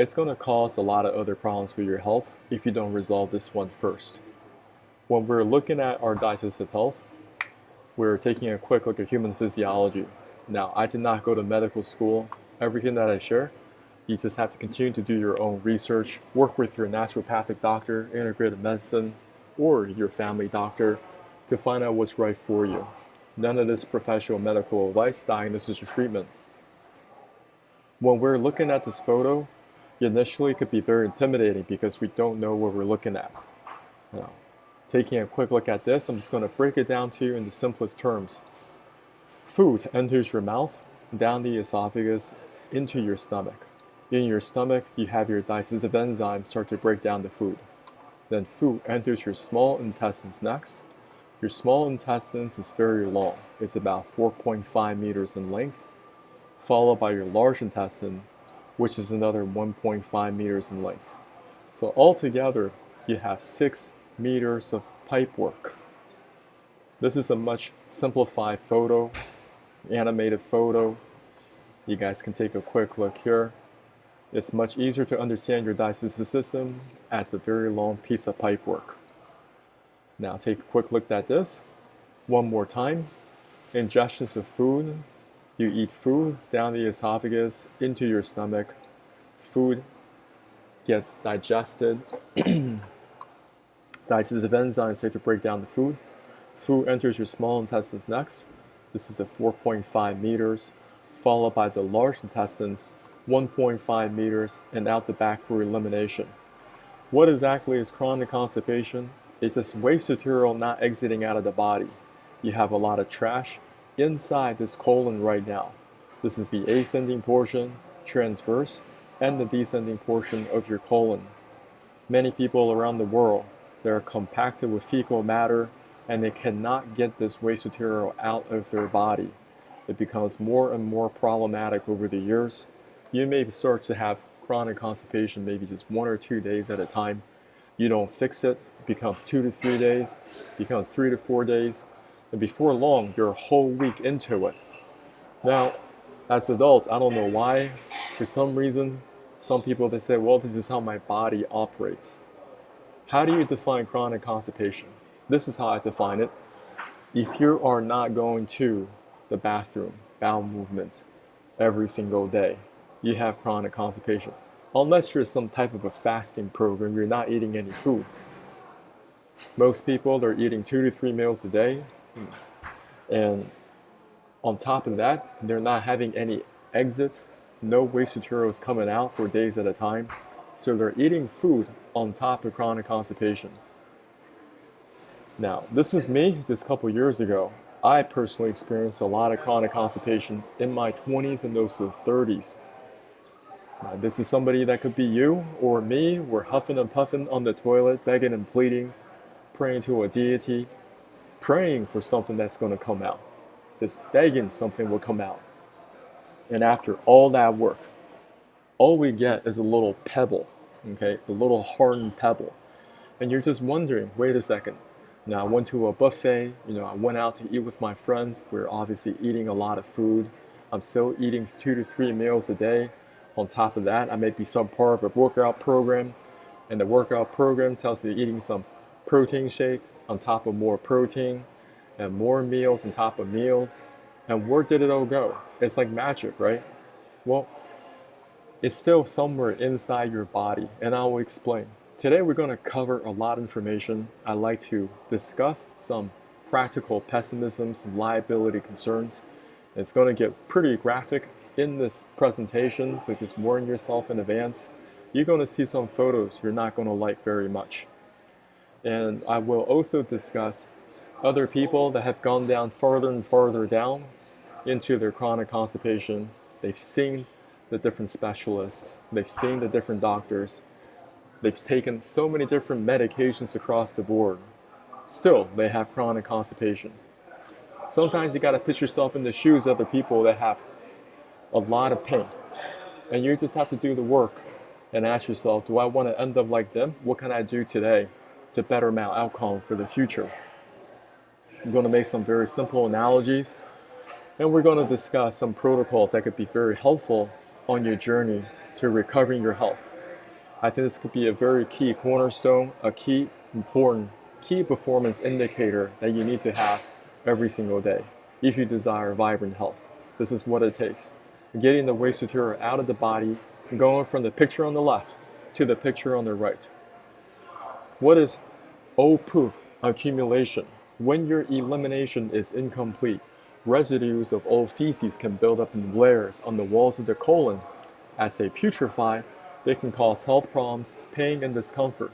it's going to cause a lot of other problems for your health if you don't resolve this one first. When we're looking at our digestive health, we're taking a quick look at human physiology. Now, I did not go to medical school. Everything that I share, you just have to continue to do your own research, work with your naturopathic doctor, integrated medicine, or your family doctor to find out what's right for you. None of this professional medical advice, diagnosis, or treatment. When we're looking at this photo, initially it could be very intimidating because we don't know what we're looking at. Now, taking a quick look at this, I'm just going to break it down to you in the simplest terms. Food enters your mouth, down the esophagus, into your stomach. In your stomach, you have your digestive enzymes start to break down the food. Then food enters your small intestines next. Your small intestines is very long. It's about 4.5 meters in length, followed by your large intestine, which is another 1.5 meters in length. So altogether, you have 6 meters of pipe work. This is a much simplified photo, animated photo. You guys can take a quick look here. It's much easier to understand your digestive system as a very long piece of pipe work. Now take a quick look at this. One more time. Ingestions of food. You eat food down the esophagus into your stomach. Food gets digested. Digestive enzymes start to break down the food. Food enters your small intestines next. This is the 4.5 meters, followed by the large intestines, 1.5 meters, and out the back for elimination. What exactly is chronic constipation? It's just waste material not exiting out of the body. You have a lot of trash inside this colon right now. This is the ascending portion, transverse, and the descending portion of your colon. Many people around the world, they're compacted with fecal matter and they cannot get this waste material out of their body. It becomes more and more problematic over the years. You may start to have chronic constipation maybe just 1 or 2 days at a time. You don't fix it, it becomes 2 to 3 days, becomes 3 to 4 days, and before long, you're a whole week into it. Now, as adults, I don't know why, for some reason, some people, they say, well, this is how my body operates. How do you define chronic constipation? This is how I define it. If you are not going to the bathroom, bowel movements, every single day, you have chronic constipation. Unless you're some type of a fasting program, you're not eating any food. Most people, they're eating 2 to 3 meals a day. And on top of that, they're not having any exit. No waste material is coming out for days at a time. So they're eating food on top of chronic constipation. Now, this is me just a couple years ago. I personally experienced a lot of chronic constipation in my 20s and also 30s. Now, this is somebody that could be you or me. We're huffing and puffing on the toilet, begging and pleading, praying to a deity, praying for something that's going to come out. Just begging something will come out. And after all that work, all we get is a little pebble, okay? A little hardened pebble. And you're just wondering, wait a second. Now, I went to a buffet, I went out to eat with my friends. We're obviously eating a lot of food. I'm still eating 2 to 3 meals a day. On top of that, I may be some part of a workout program. And the workout program tells you eating some protein shake on top of more protein and more meals on top of meals. And where did it all go? It's like magic, right? Well, it's still somewhere inside your body, and I will explain. Today we're going to cover a lot of information. I'd like to discuss some practical pessimism, some liability concerns. It's going to get pretty graphic in this presentation, so just warn yourself in advance. You're going to see some photos you're not going to like very much. And I will also discuss other people that have gone down farther and farther down into their chronic constipation. They've seen the different specialists. They've seen the different doctors. They've taken so many different medications across the board. Still, they have chronic constipation. Sometimes you got to put yourself in the shoes of the people that have a lot of pain. And you just have to do the work and ask yourself, do I want to end up like them? What can I do today to better my outcome for the future? I'm going to make some very simple analogies, and we're going to discuss some protocols that could be very helpful on your journey to recovering your health. I think this could be a very key cornerstone, a key important key performance indicator that you need to have every single day if you desire vibrant health. This is what it takes. Getting the waste material out of the body, going from the picture on the left to the picture on the right. What is old poop accumulation? When your elimination is incomplete, residues of old feces can build up in layers on the walls of the colon. As they putrefy, they can cause health problems, pain, and discomfort.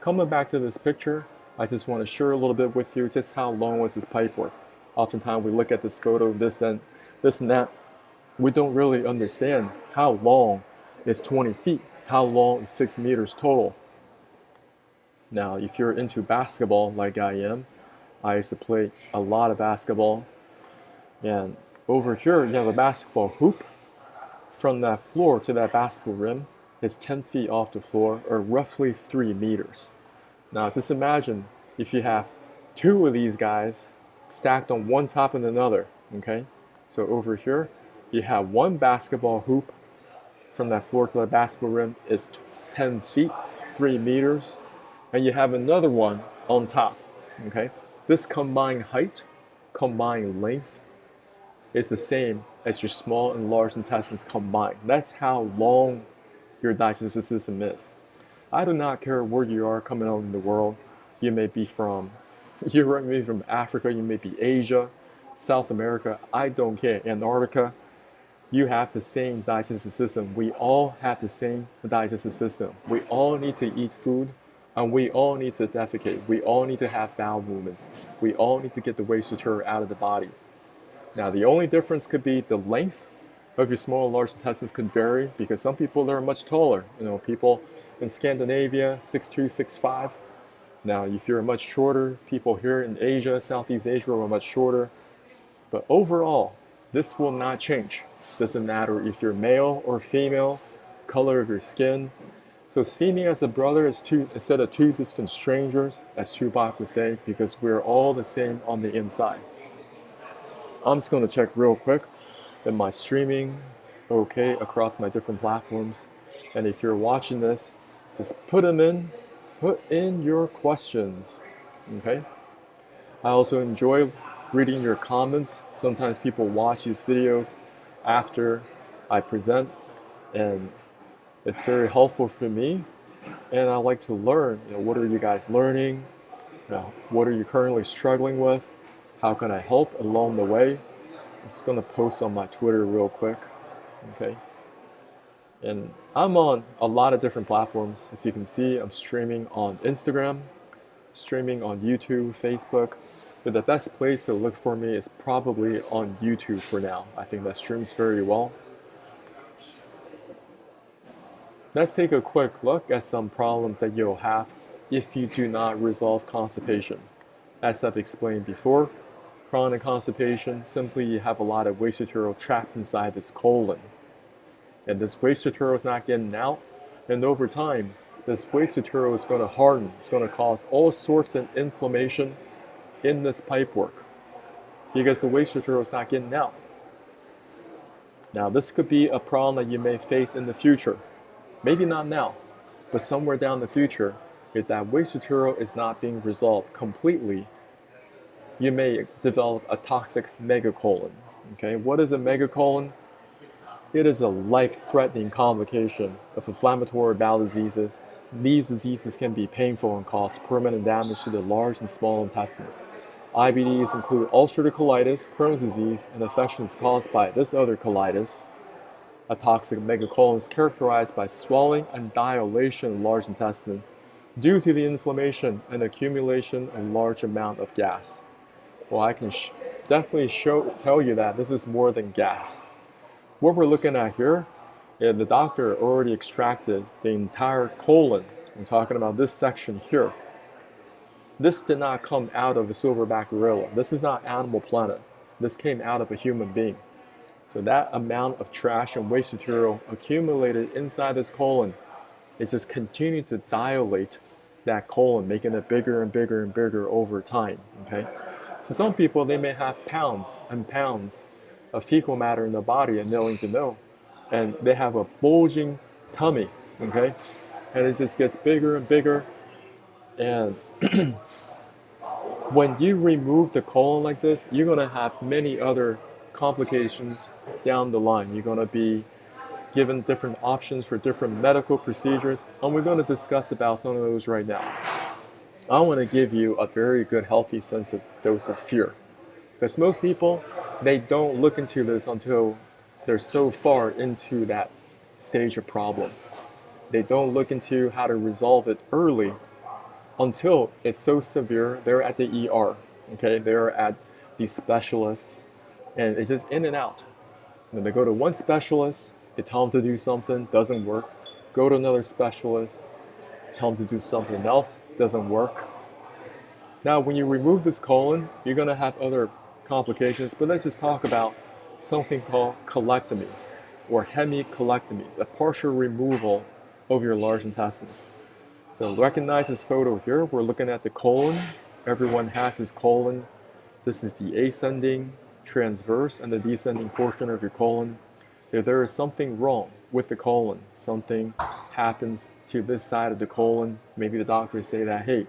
Coming back to this picture, I just want to share a little bit with you just how long was this pipework. Oftentimes we look at this photo, this and that. We don't really understand how long is 20 feet, how long is 6 meters total. Now, if you're into basketball like I am, I used to play a lot of basketball. And over here, you have a basketball hoop. From that floor to that basketball rim is 10 feet off the floor, or roughly 3 meters. Now, just imagine if you have two of these guys stacked on one top of another, okay? So over here, you have one basketball hoop from that floor to the basketball rim is 10 feet, 3 meters, and you have another one on top, okay? This combined height, combined length is the same as your small and large intestines combined. That's how long your digestive system is. I do not care where you are coming out in the world. You may be from Africa, you may be Asia, South America, I don't care, Antarctica. You have the same digestive system. We all have the same digestive system. We all need to eat food, and we all need to defecate. We all need to have bowel movements. We all need to get the waste material out of the body. Now, the only difference could be the length of your small and large intestines could vary, because some people are much taller. People in Scandinavia, 6'2", 6'5". Now, if you're much shorter, people here in Asia, Southeast Asia are much shorter. But overall, this will not change. Doesn't matter if you're male or female, color of your skin. So see me as a brother instead of two distant strangers, as Tupac would say, because we're all the same on the inside. I'm just going to check real quick that my streaming okay across my different platforms. And if you're watching this, just put in your questions, okay? I also enjoy reading your comments. Sometimes people watch these videos after I present, and it's very helpful for me. And I like to learn, what are you guys learning? What are you currently struggling with? How can I help along the way? I'm just gonna post on my Twitter real quick, okay? And I'm on a lot of different platforms. As you can see, I'm streaming on Instagram, streaming on YouTube, Facebook. But the best place to look for me is probably on YouTube for now. I think that streams very well. Let's take a quick look at some problems that you'll have if you do not resolve constipation. As I've explained before, chronic constipation, simply you have a lot of waste material trapped inside this colon. And this waste material is not getting out. And over time, this waste material is going to harden. It's going to cause all sorts of inflammation in this pipework because the waste material is not getting out. Now, this could be a problem that you may face in the future. Maybe not now, but somewhere down the future, if that waste material is not being resolved completely, you may develop a toxic megacolon. Okay, what is a megacolon? It is a life-threatening complication of inflammatory bowel diseases. These diseases can be painful and cause permanent damage to the large and small intestines. IBDs include ulcerative colitis, Crohn's disease, and infections caused by this other colitis. A toxic megacolon is characterized by swelling and dilation of the large intestine due to the inflammation and accumulation of large amount of gas. Well, I can definitely tell you that this is more than gas. What we're looking at here, the doctor already extracted the entire colon. I'm talking about this section here. This did not come out of a silverback gorilla. This is not Animal Planet. This came out of a human being. So that amount of trash and waste material accumulated inside this colon is just continuing to dilate that colon, making it bigger and bigger and bigger over time, okay? So some people, they may have pounds and pounds of fecal matter in their body and they don't even know. and they have a bulging tummy, okay? And it just gets bigger and bigger. And when you remove the colon like this, you're gonna have many other complications down the line. You're gonna be given different options for different medical procedures, and we're gonna discuss about some of those right now. I wanna give you a very good, healthy sense of dose of fear. Because most people, they don't look into this until they're so far into that stage of problem. They don't look into how to resolve it early until it's so severe, they're at the ER, okay? They're at these specialists, and it's just in and out. Then they go to one specialist, they tell them to do something, doesn't work. Go to another specialist, tell them to do something else, doesn't work. Now, when you remove this colon, you're gonna have other complications, but let's just talk about something called colectomies or hemicolectomies, a partial removal of your large intestines. So recognize this photo here. We're looking at the colon. Everyone has his colon. This is the ascending, transverse, and the descending portion of your colon. If there is something wrong with the colon, something happens to this side of the colon, maybe the doctors say that, hey,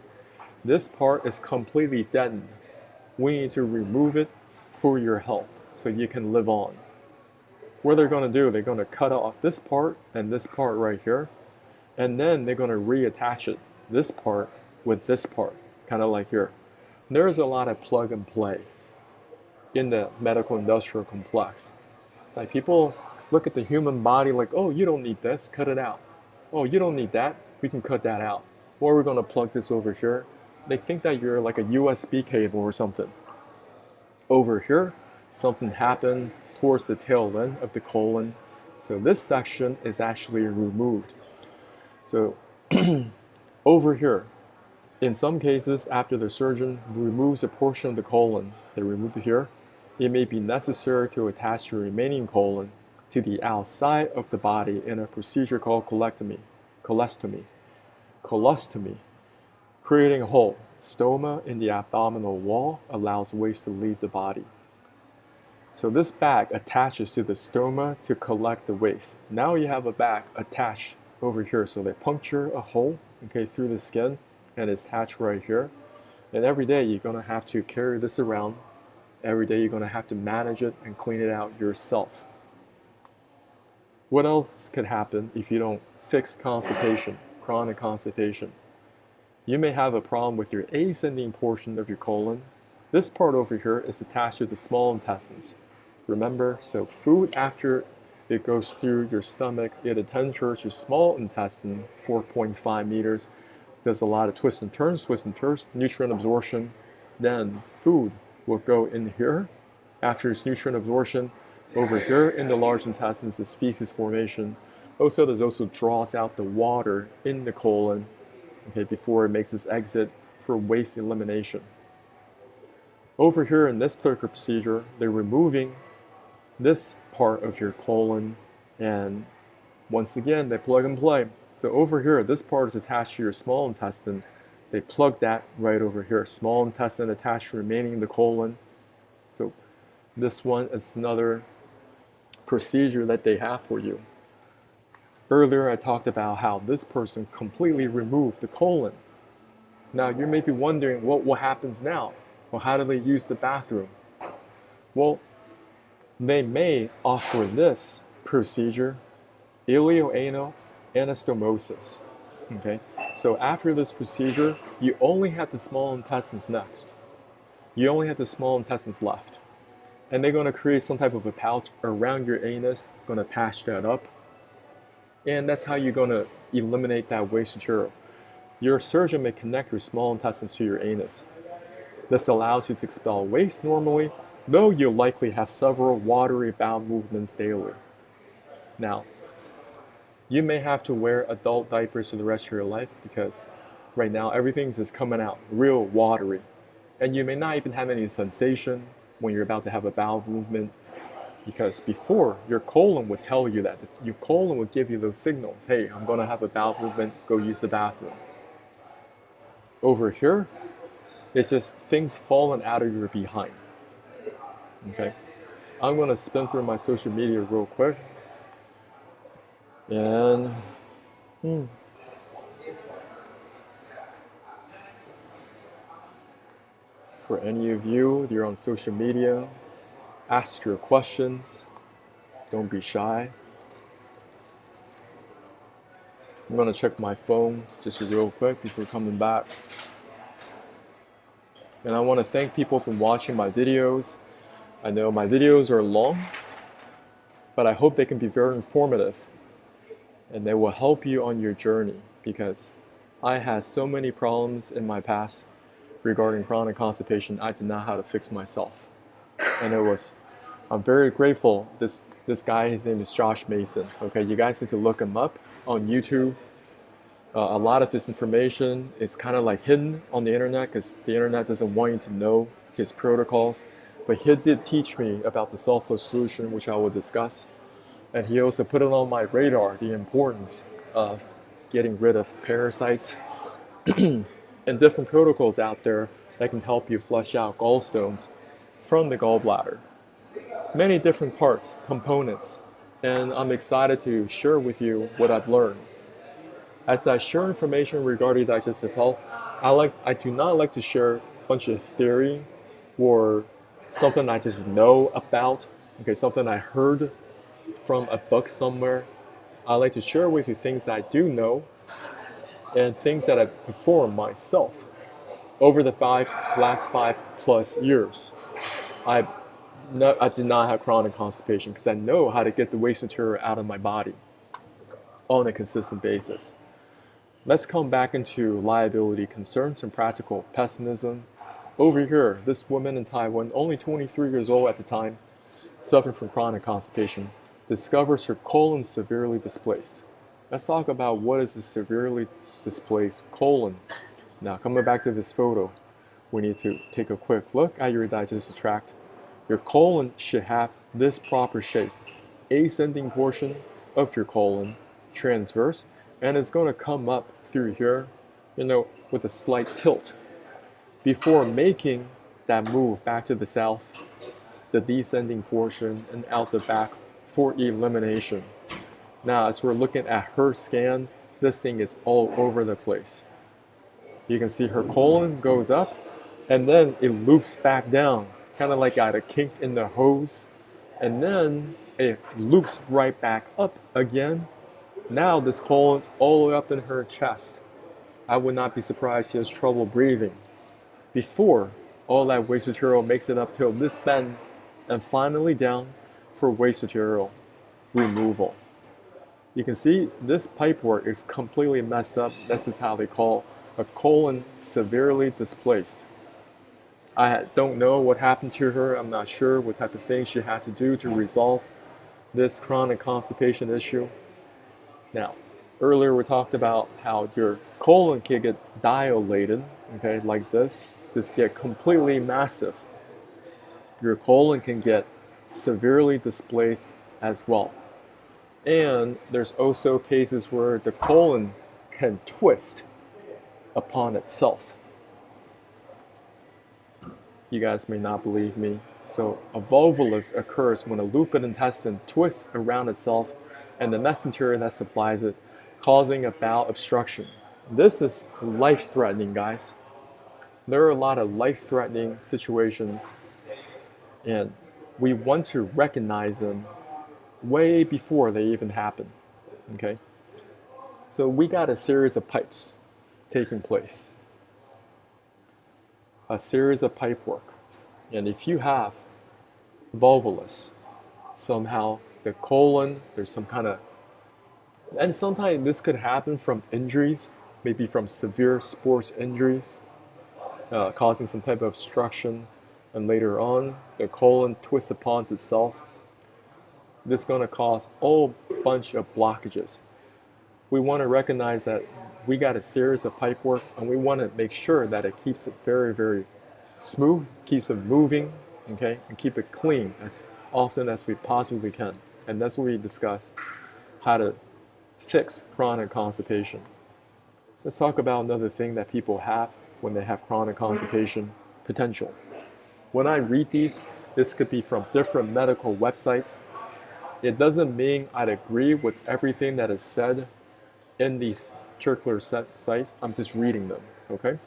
this part is completely deadened. We need to remove it for your health so you can live on. What they're going to do, they're going to cut off this part and this part right here, and then they're going to reattach it, this part with this part, kind of like here. There's a lot of plug and play in the medical industrial complex. Like, people look at the human body like, oh, you don't need this, cut it out. Oh, you don't need that, we can cut that out. Or we're going to plug this over here. They think that you're like a USB cable or something. Over here, something happened towards the tail end of the colon. So this section is actually removed. So over here, in some cases, after the surgeon removes a portion of the colon, they remove it here, it may be necessary to attach the remaining colon to the outside of the body in a procedure called colostomy. Creating a hole, stoma, in the abdominal wall allows waste to leave the body. So this bag attaches to the stoma to collect the waste. Now you have a bag attached over here. So they puncture a hole, okay, through the skin, and it's attached right here. And every day you're gonna have to carry this around. Every day you're gonna have to manage it and clean it out yourself. What else could happen if you don't fix constipation, chronic constipation? You may have a problem with your ascending portion of your colon. This part over here is attached to the small intestines. Remember, so food after it goes through your stomach, it enters your small intestine, 4.5 meters, does a lot of twists and turns, nutrient absorption. Then food will go in here. After its nutrient absorption, over here in the large intestines is feces formation. Also, there's also draws out the water in the colon, okay, before it makes its exit for waste elimination. Over here in this particular procedure, they're removing this part of your colon, and once again, they plug and play. So over here, this part is attached to your small intestine. They plug that right over here. Small intestine attached to remaining the colon. So this one is another procedure that they have for you. Earlier, I talked about how this person completely removed the colon. Now, you may be wondering, what happens now? Well, how do they use the bathroom? Well, they may offer this procedure, ileoanal anastomosis. Okay, so after this procedure, you only have the small intestines next. You only have the small intestines left. And they're going to create some type of a pouch around your anus, going to patch that up. And that's how you're going to eliminate that waste material. Your surgeon may connect your small intestines to your anus. This allows you to expel waste normally, though you'll likely have several watery bowel movements daily. Now, you may have to wear adult diapers for the rest of your life because right now everything's just coming out real watery. And you may not even have any sensation when you're about to have a bowel movement, because before, your colon would tell you that. Your colon would give you those signals. Hey, I'm going to have a bowel movement, go use the bathroom. Over here, it's just things falling out of your behind. Okay, I'm going to spin through my social media real quick. And for any of you that are on social media, ask your questions. Don't be shy. I'm gonna check my phone just real quick before coming back. And I want to thank people for watching my videos. I know my videos are long, but I hope they can be very informative and they will help you on your journey, because I had so many problems in my past regarding chronic constipation. I didn't know how to fix myself. And I'm very grateful. This guy, his name is Josh Mason. Okay, you guys need to look him up on YouTube. A lot of his information is kind of like hidden on the internet because the internet doesn't want you to know his protocols. But he did teach me about the self-flow solution, which I will discuss. And he also put it on my radar, the importance of getting rid of parasites and different protocols out there that can help you flush out gallstones from the gallbladder. Many different parts, components, and I'm excited to share with you what I've learned. As I share information regarding digestive health, I do not like to share a bunch of theory or something I just know about, okay, something I heard from a book somewhere. I like to share with you things I do know and things that I've performed myself over the last 5+ years. I did not have chronic constipation because I know how to get the waste material out of my body on a consistent basis. Let's come back into liability concerns and practical pessimism. Over here, this woman in Taiwan, only 23 years old at the time, suffering from chronic constipation, discovers her colon severely displaced. Let's talk about what is a severely displaced colon. Now, coming back to this photo, we need to take a quick look at your digestive tract. Your colon should have this proper shape. Ascending portion of your colon, transverse, and it's going to come up through here, with a slight tilt. Before making that move back to the south, the descending portion and out the back for elimination. Now, as we're looking at her scan, this thing is all over the place. You can see her colon goes up and then it loops back down, kind of like at a kink in the hose, and then it loops right back up again. Now this colon's all the way up in her chest. I would not be surprised she has trouble breathing. Before all that waste material makes it up till this bend and finally down for waste material removal. You can see this pipework is completely messed up. This is how they call a colon severely displaced. I don't know what happened to her. I'm not sure what type of things she had to do to resolve this chronic constipation issue. Now, earlier we talked about how your colon can get dilated, okay, like this. This get completely massive. Your colon can get severely displaced as well. And there's also cases where the colon can twist upon itself. You guys may not believe me. So a volvulus occurs when a looped intestine twists around itself and the mesentery that supplies it, causing a bowel obstruction. This is life-threatening, guys. There are a lot of life-threatening situations, and we want to recognize them way before they even happen, okay? So we got a series of pipes taking place, a series of pipe work. And if you have volvulus, somehow the colon, there's some kind of, and sometimes this could happen from injuries, maybe from severe sports injuries, causing some type of obstruction, and later on, the colon twists upon itself. This is going to cause a whole bunch of blockages. We want to recognize that we got a series of pipe work, and we want to make sure that it keeps it very, very smooth, keeps it moving, okay, and keep it clean as often as we possibly can. And that's what we discuss, how to fix chronic constipation. Let's talk about another thing that people have when they have chronic constipation: potential. When I read these, this could be from different medical websites. It doesn't mean I'd agree with everything that is said in these circular sites. I'm just reading them, okay?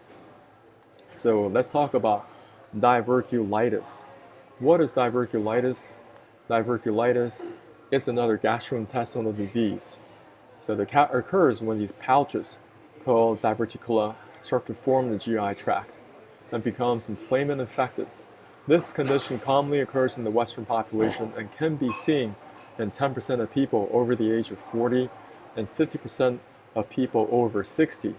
So let's talk about diverculitis. What is diverculitis? Diverculitis is another gastrointestinal disease. So the cat occurs when these pouches called diverticula start to form in the GI tract and becomes inflamed and infected. This condition commonly occurs in the Western population and can be seen in 10% of people over the age of 40 and 50% of people over 60.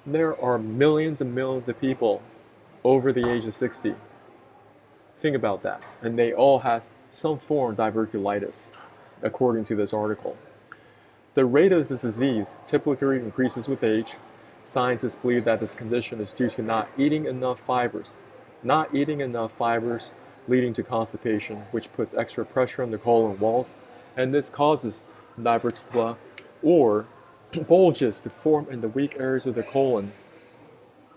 There are millions and millions of people over the age of 60. Think about that. And they all have some form of diverculitis, according to this article. The rate of this disease typically increases with age. Scientists believe that this condition is due to not eating enough fibers. Not eating enough fibers leading to constipation, which puts extra pressure on the colon walls, and this causes diverticula or bulges to form in the weak areas of the colon.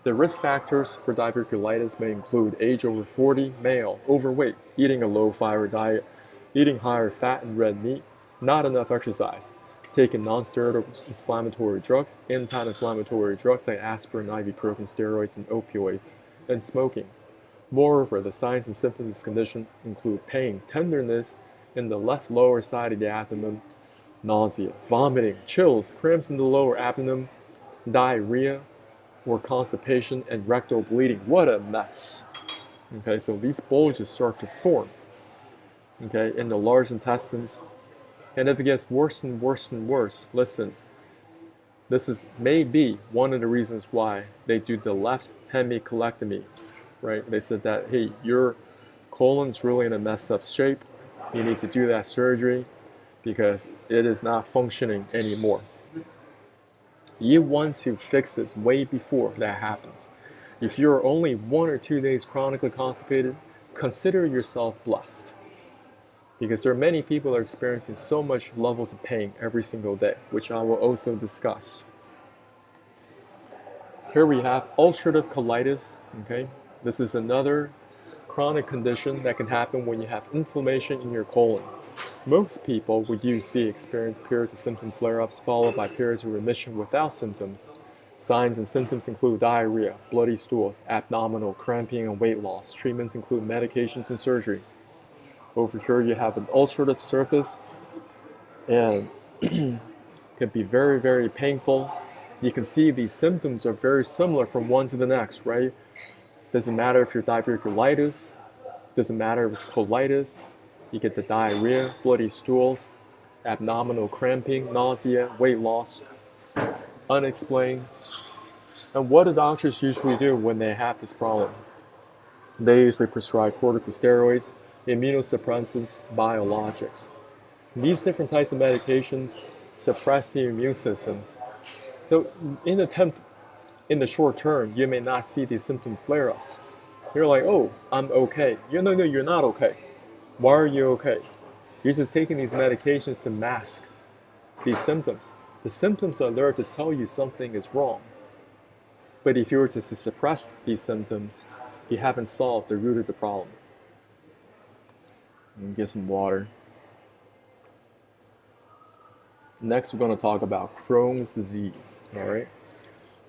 The risk factors for diverculitis may include age over 40, male, overweight, eating a low-fiber diet, eating higher fat and red meat, not enough exercise, taking non-steroidal inflammatory drugs, anti-inflammatory drugs like aspirin, ibuprofen, steroids, and opioids, and smoking. Moreover, the signs and symptoms of this condition include pain, tenderness in the left lower side of the abdomen, nausea, vomiting, chills, cramps in the lower abdomen, diarrhea, or constipation, and rectal bleeding. What a mess. Okay, so these bulges start to form, okay, in the large intestines. And if it gets worse and worse and worse, listen, this is maybe one of the reasons why they do the left hemicolectomy, right? They said that, hey, your colon's really in a messed up shape. You need to do that surgery because it is not functioning anymore. You want to fix this way before that happens. If you're only 1 or 2 days chronically constipated, consider yourself blessed. Because there are many people that are experiencing so much levels of pain every single day, which I will also discuss. Here we have ulcerative colitis, okay? This is another chronic condition that can happen when you have inflammation in your colon. Most people with UC experience periods of symptom flare-ups followed by periods of remission without symptoms. Signs and symptoms include diarrhea, bloody stools, abdominal cramping, and weight loss. Treatments include medications and surgery. Over here you have an ulcerative surface and can be very, very painful. You can see these symptoms are very similar from one to the next, right? Doesn't matter if you're diverculitis, doesn't matter if it's colitis, you get the diarrhea, bloody stools, abdominal cramping, nausea, weight loss, unexplained. And what do doctors usually do when they have this problem? They usually prescribe corticosteroids, immunosuppressants, biologics. These different types of medications suppress the immune systems. So in the short term, you may not see these symptom flare-ups. You're like, oh, I'm okay. No, you're not okay. Why are you okay? You're just taking these medications to mask these symptoms. The symptoms are there to tell you something is wrong. But if you were to suppress these symptoms, you haven't solved the root of the problem. Get some water. Next, we're going to talk about Crohn's disease. All right.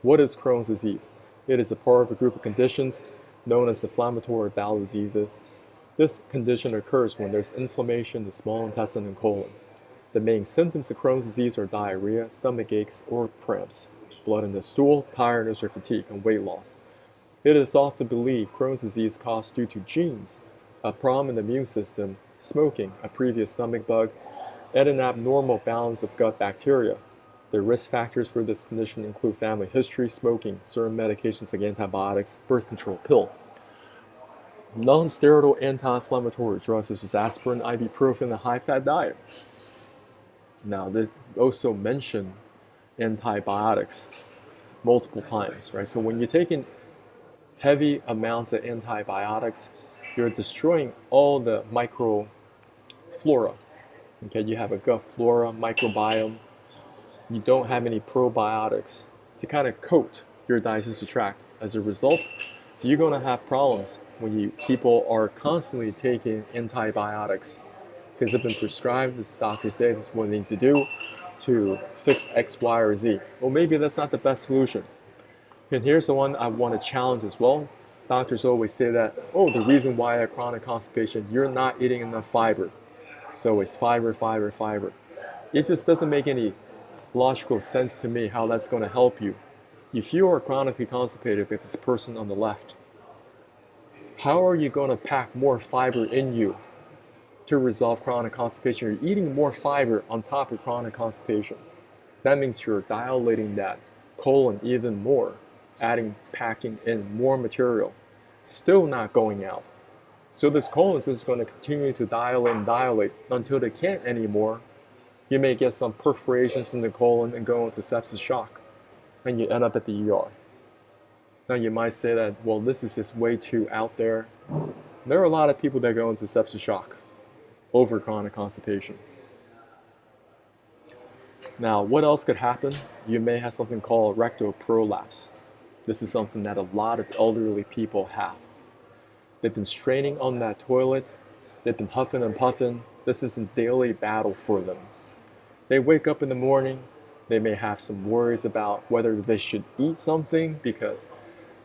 What is Crohn's disease? It is a part of a group of conditions known as inflammatory bowel diseases. This condition occurs when there's inflammation in the small intestine and colon. The main symptoms of Crohn's disease are diarrhea, stomach aches, or cramps, blood in the stool, tiredness or fatigue, and weight loss. It is thought to believe Crohn's disease is caused due to genes, a problem in the immune system, smoking, a previous stomach bug, and an abnormal balance of gut bacteria. The risk factors for this condition include family history, smoking, certain medications like antibiotics, birth control pill, non-steroidal anti-inflammatory drugs such as aspirin, ibuprofen, and a high-fat diet. Now, this also mentioned antibiotics multiple times, right? So when you're taking heavy amounts of antibiotics, you're destroying all the microflora. Okay, you have a gut flora, microbiome. You don't have any probiotics to kind of coat your digestive tract. As a result, you're going to have problems when people are constantly taking antibiotics because they've been prescribed, this doctor say this is what they need to do to fix X, Y, or Z. Well, maybe that's not the best solution. And here's the one I want to challenge as well. Doctors always say that, oh, the reason why I have chronic constipation, you're not eating enough fiber. So it's fiber, fiber, fiber. It just doesn't make any logical sense to me how that's going to help you. If you are chronically constipated with this person on the left, how are you going to pack more fiber in you to resolve chronic constipation? You're eating more fiber on top of chronic constipation. That means you're dilating that colon even more, packing in more material, still not going out. So this colon is just going to continue to dilate and dilate until they can't anymore. You may get some perforations in the colon and go into sepsis shock, and you end up at the ER. Now you might say that, well, this is just way too out there. There are a lot of people that go into sepsis shock over chronic constipation. Now, what else could happen? You may have something called rectal prolapse. This is something that a lot of elderly people have. They've been straining on that toilet. They've been huffing and puffing. This is a daily battle for them. They wake up in the morning. They may have some worries about whether they should eat something because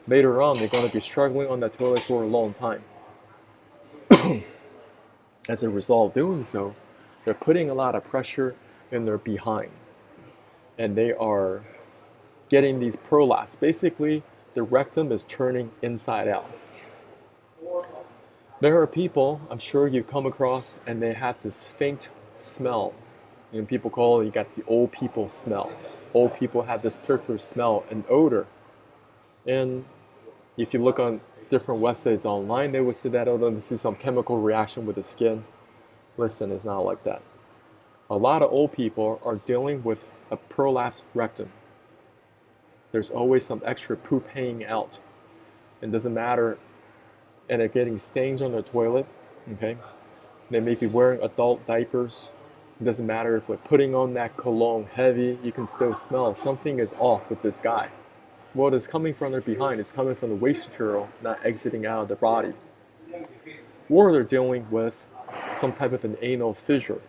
later on they're going to be struggling on that toilet for a long time. As a result of doing so, they're putting a lot of pressure in their behind. And they are getting these prolapse. Basically, the rectum is turning inside out. There are people, I'm sure you've come across, and they have this faint smell. And people call it, you got the old people smell. Old people have this particular smell and odor. And if you look on different websites online, they would say that, oh, let me see some chemical reaction with the skin. Listen, it's not like that. A lot of old people are dealing with a prolapsed rectum. There's always some extra poop hanging out. It doesn't matter, and they're getting stains on their toilet, okay? They may be wearing adult diapers. It doesn't matter if they're putting on that cologne heavy, you can still smell something is off with this guy. What is coming from their behind is coming from the waste material, not exiting out of the body. Or they're dealing with some type of an anal fissure.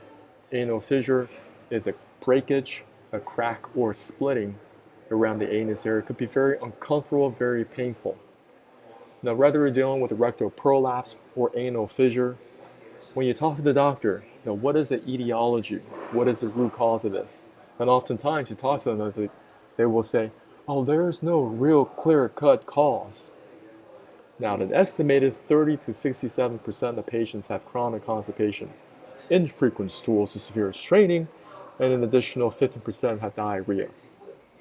Anal fissure is a breakage, a crack, or a splitting around the anus area. It could be very uncomfortable, very painful. Now, whether you're dealing with a rectal prolapse or anal fissure, when you talk to the doctor, what is the etiology? What is the root cause of this? And oftentimes you talk to them, they will say, oh, there's no real clear-cut cause. Now, an estimated 30 to 67% of patients have chronic constipation, infrequent stools to severe straining, and an additional 50% have diarrhea.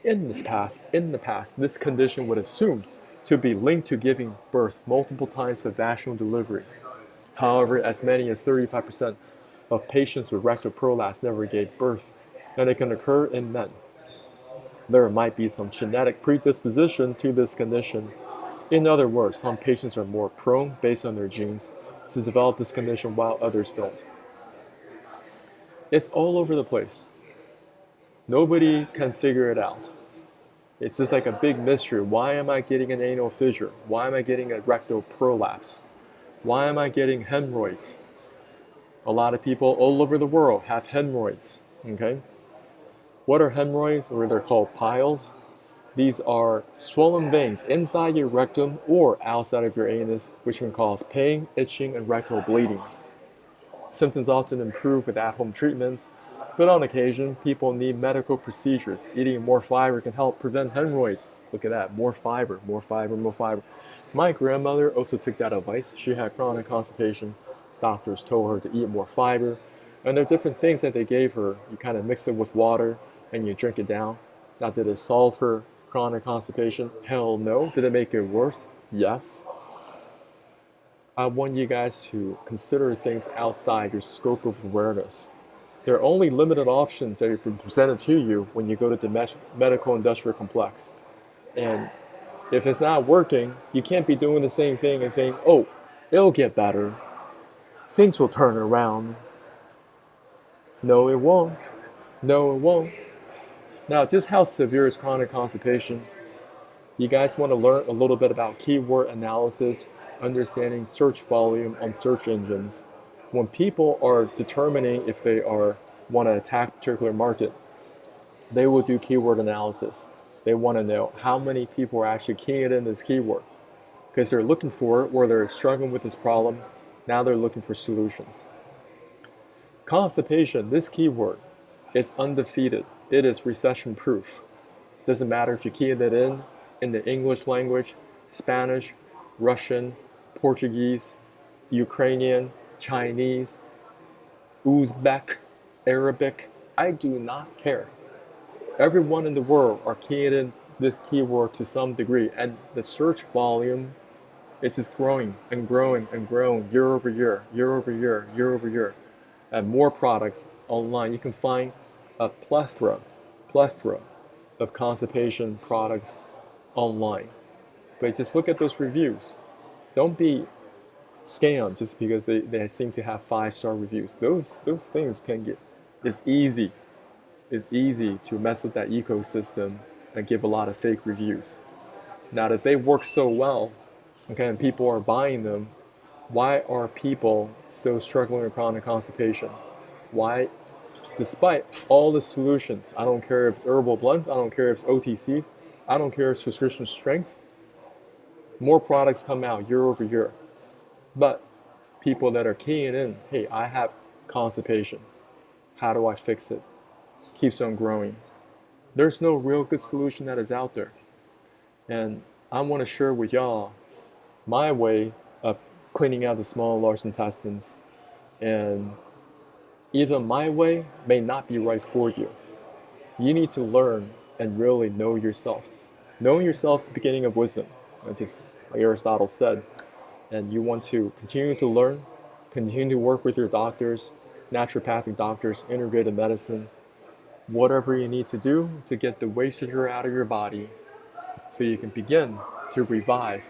In the past, this condition was assumed to be linked to giving birth multiple times for vaginal delivery. However, as many as 35% of patients with rectal prolapse never gave birth, and it can occur in men. There might be some genetic predisposition to this condition. In other words, some patients are more prone, based on their genes, to develop this condition while others don't. It's all over the place. Nobody can figure it out. It's just like a big mystery. Why am I getting an anal fissure? Why am I getting a rectal prolapse? Why am I getting hemorrhoids? A lot of people all over the world have hemorrhoids, okay? What are hemorrhoids, or they're called piles? These are swollen veins inside your rectum or outside of your anus, which can cause pain, itching, and rectal bleeding. Symptoms often improve with at-home treatments, but on occasion, people need medical procedures. Eating more fiber can help prevent hemorrhoids. Look at that, more fiber, more fiber, more fiber. My grandmother also took that advice. She had chronic constipation. Doctors told her to eat more fiber. And there are different things that they gave her. You kind of mix it with water and you drink it down. Now, did it solve her chronic constipation? Hell no. Did it make it worse? Yes. I want you guys to consider things outside your scope of awareness. There are only limited options that are presented to you when you go to the medical industrial complex. And if it's not working, you can't be doing the same thing and think, oh, it'll get better. Things will turn around. No, it won't. No, it won't. Now, just how severe is chronic constipation? You guys want to learn a little bit about keyword analysis, understanding search volume on search engines. When people are determining if they want to attack a particular market, they will do keyword analysis. They want to know how many people are actually keying in this keyword because they're looking for it, or they're struggling with this problem. Now they're looking for solutions. Constipation, this keyword, is undefeated. It is recession proof. Doesn't matter if you key it in the English language, Spanish, Russian, Portuguese, Ukrainian, Chinese, Uzbek, Arabic. I do not care. Everyone in the world are keying in this keyword to some degree, and the search volume is just growing and growing and growing year over year, year over year, year over year. And more products online. You can find a plethora of constipation products online. But just look at those reviews. Don't be scammed just because they seem to have 5-star reviews. Those things can get, it's easy to mess up that ecosystem and give a lot of fake reviews. Now, if they work so well, okay, and people are buying them, why are people still struggling with chronic constipation? Why, despite all the solutions, I don't care if it's herbal blends, I don't care if it's OTCs, I don't care if it's prescription strength, more products come out year over year. But people that are keying in, hey, I have constipation, how do I fix it? Keeps on growing. There's no real good solution that is out there. And I want to share with y'all my way of cleaning out the small and large intestines. And even my way may not be right for you. You need to learn and really know yourself. Knowing yourself is the beginning of wisdom, just like Aristotle said. And you want to continue to learn, continue to work with your doctors, naturopathic doctors, integrated medicine, whatever you need to do to get the waste sugar out of your body so you can begin to revive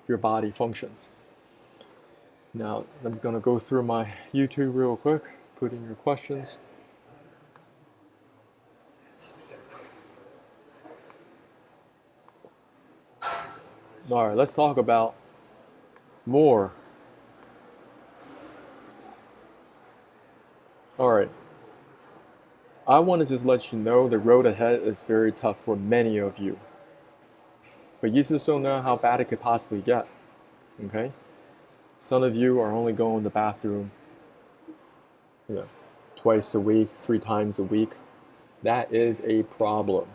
your body functions. Now, I'm going to go through my YouTube real quick, put in your questions. All right, let's talk about more. All right. I want to just let you know the road ahead is very tough for many of you. But you just don't know how bad it could possibly get. Okay? Some of you are only going to the bathroom, twice a week, 3 times a week. That is a problem.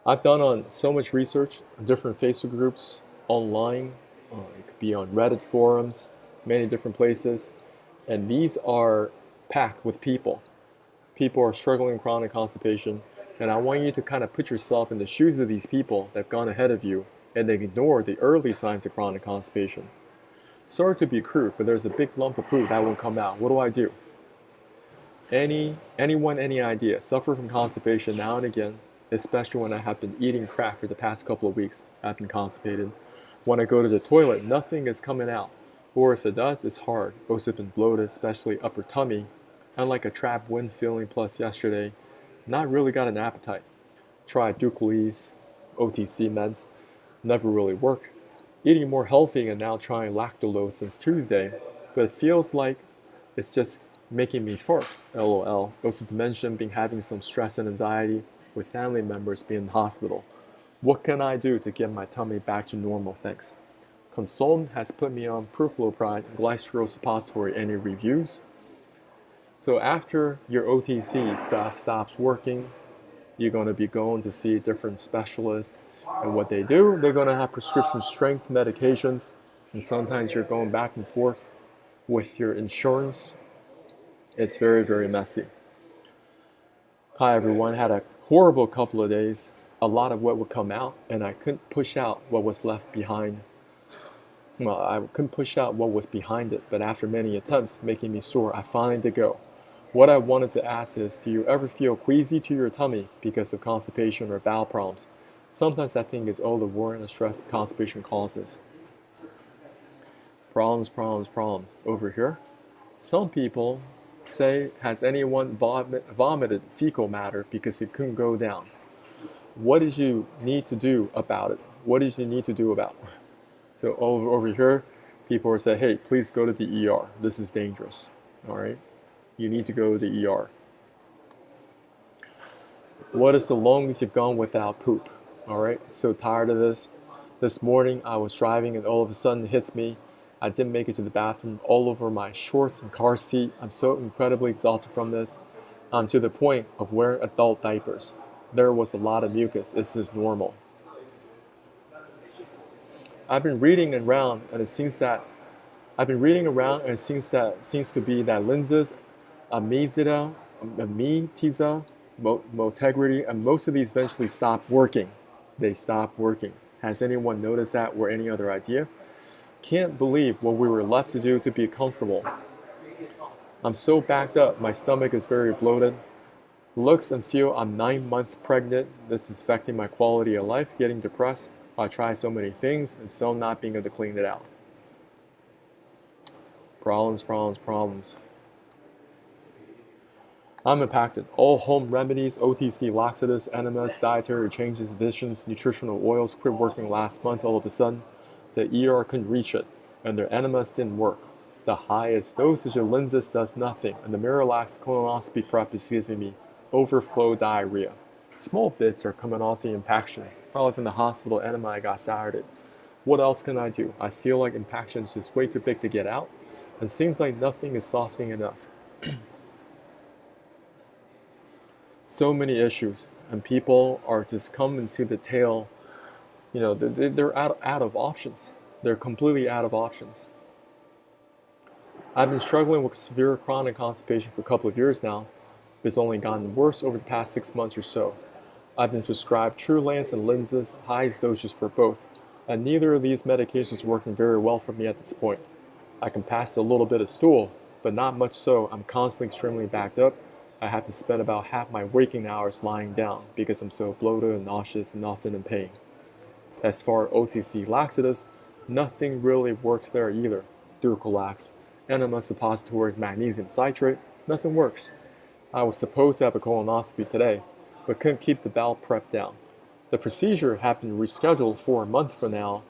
I've done on so much research, different Facebook groups, online. It could be on Reddit forums, many different places. And these are packed with people. People are struggling with chronic constipation. And I want you to kind of put yourself in the shoes of these people that have gone ahead of you and they ignore the early signs of chronic constipation. Sorry to be crude, but there's a big lump of poo that won't come out. What do I do? Anyone, any idea? Suffer from constipation now and again, especially when I have been eating crap for the past couple of weeks. I've been constipated. When I go to the toilet, nothing is coming out. Or if it does, it's hard. Both have been bloated, especially upper tummy. And like a trapped wind feeling plus yesterday, not really got an appetite. Tried Ducalese, OTC meds, never really worked. Eating more healthy and now trying lactulose since Tuesday, but it feels like it's just making me fart, LOL. Also to mention being having some stress and anxiety with family members being in the hospital. What can I do to get my tummy back to normal? Thanks. Consultant has put me on propylpride and glycerol suppository. Any reviews? So after your OTC stuff stops working, you're going to be going to see different specialists. And what they do, they're going to have prescription strength medications. And sometimes you're going back and forth with your insurance. It's very, very messy. Hi everyone, had a horrible couple of days. A lot of what would come out and I couldn't push out what was left behind. Well, I couldn't push out what was behind it, but after many attempts making me sore, I finally did go. What I wanted to ask is, do you ever feel queasy to your tummy because of constipation or bowel problems? Sometimes I think it's all the worry and the stress constipation causes. Problems over here. Some people say, has anyone vomited fecal matter because it couldn't go down? What did you need to do about it? What did you need to do about it? So over here, People are saying, hey, please go to the ER. This is dangerous. All right? You need to go to the ER. What is the longest you've gone without poop? All right? So tired of this. This morning I was driving and all of a sudden it hits me. I didn't make it to the bathroom, all over my shorts and car seat. I'm so incredibly exhausted from this. I'm to the point of wearing adult diapers. There was a lot of mucus. This is normal. I've been reading around and it seems that seems to be that lenses, amizida, amitiza, motegrity, and most of these eventually stop working. They stop working. Has anyone noticed that or any other idea? Can't believe what we were left to do to be comfortable. I'm so backed up. My stomach is very bloated. Looks and feel I'm 9 months pregnant. This is affecting my quality of life, getting depressed. I try so many things and still not being able to clean it out. Problems, problems, problems. I'm impacted. All home remedies, OTC laxatives, enemas, dietary changes, additions, nutritional oils quit working last month all of a sudden. The ER couldn't reach it, and their enemas didn't work. The highest dosage of lenses does nothing, and the Miralax colonoscopy prep is giving me overflow diarrhea. Small bits are coming off the impaction, probably from the hospital enema I got Saturday. What else can I do? I feel like impaction is just way too big to get out, and it seems like nothing is softening enough. So many issues, and people are just coming to the tail. You know, they're out of options. They're completely out of options. I've been struggling with severe chronic constipation for a couple of years now. It's only gotten worse over the past 6 months or so. I've been prescribed Trulance and lenses, highest doses for both, and neither of these medications are working very well for me at this point. I can pass a little bit of stool, but not much so. I'm constantly extremely backed up. I have to spend about half my waking hours lying down because I'm so bloated and nauseous and often in pain. As far as OTC laxatives, nothing really works there either. Durcolax, enema suppositories, magnesium citrate, nothing works. I was supposed to have a colonoscopy today, but couldn't keep the bowel prep down. The procedure had been rescheduled for a month from now,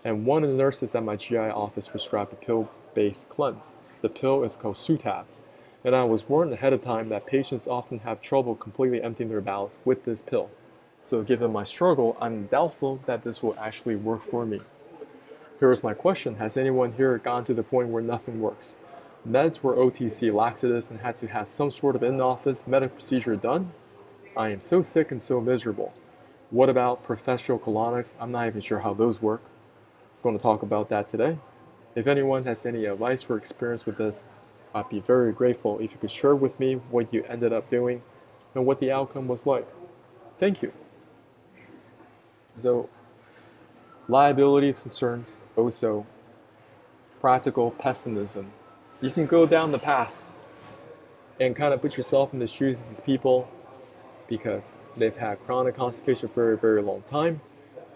and one of the nurses at my GI office prescribed a pill-based cleanse. The pill is called Sutab, and I was warned ahead of time that patients often have trouble completely emptying their bowels with this pill. So given my struggle, I'm doubtful that this will actually work for me. Here is my question. Has anyone here gone to the point where nothing works? Meds were OTC laxatives and had to have some sort of in-office medical procedure done? I am so sick and so miserable. What about professional colonics? I'm not even sure how those work. I'm going to talk about that today. If anyone has any advice or experience with this, I'd be very grateful if you could share with me what you ended up doing and what the outcome was like. Thank you. So, liability concerns, also practical pessimism. You can go down the path and kind of put yourself in the shoes of these people because they've had chronic constipation for a very, very long time.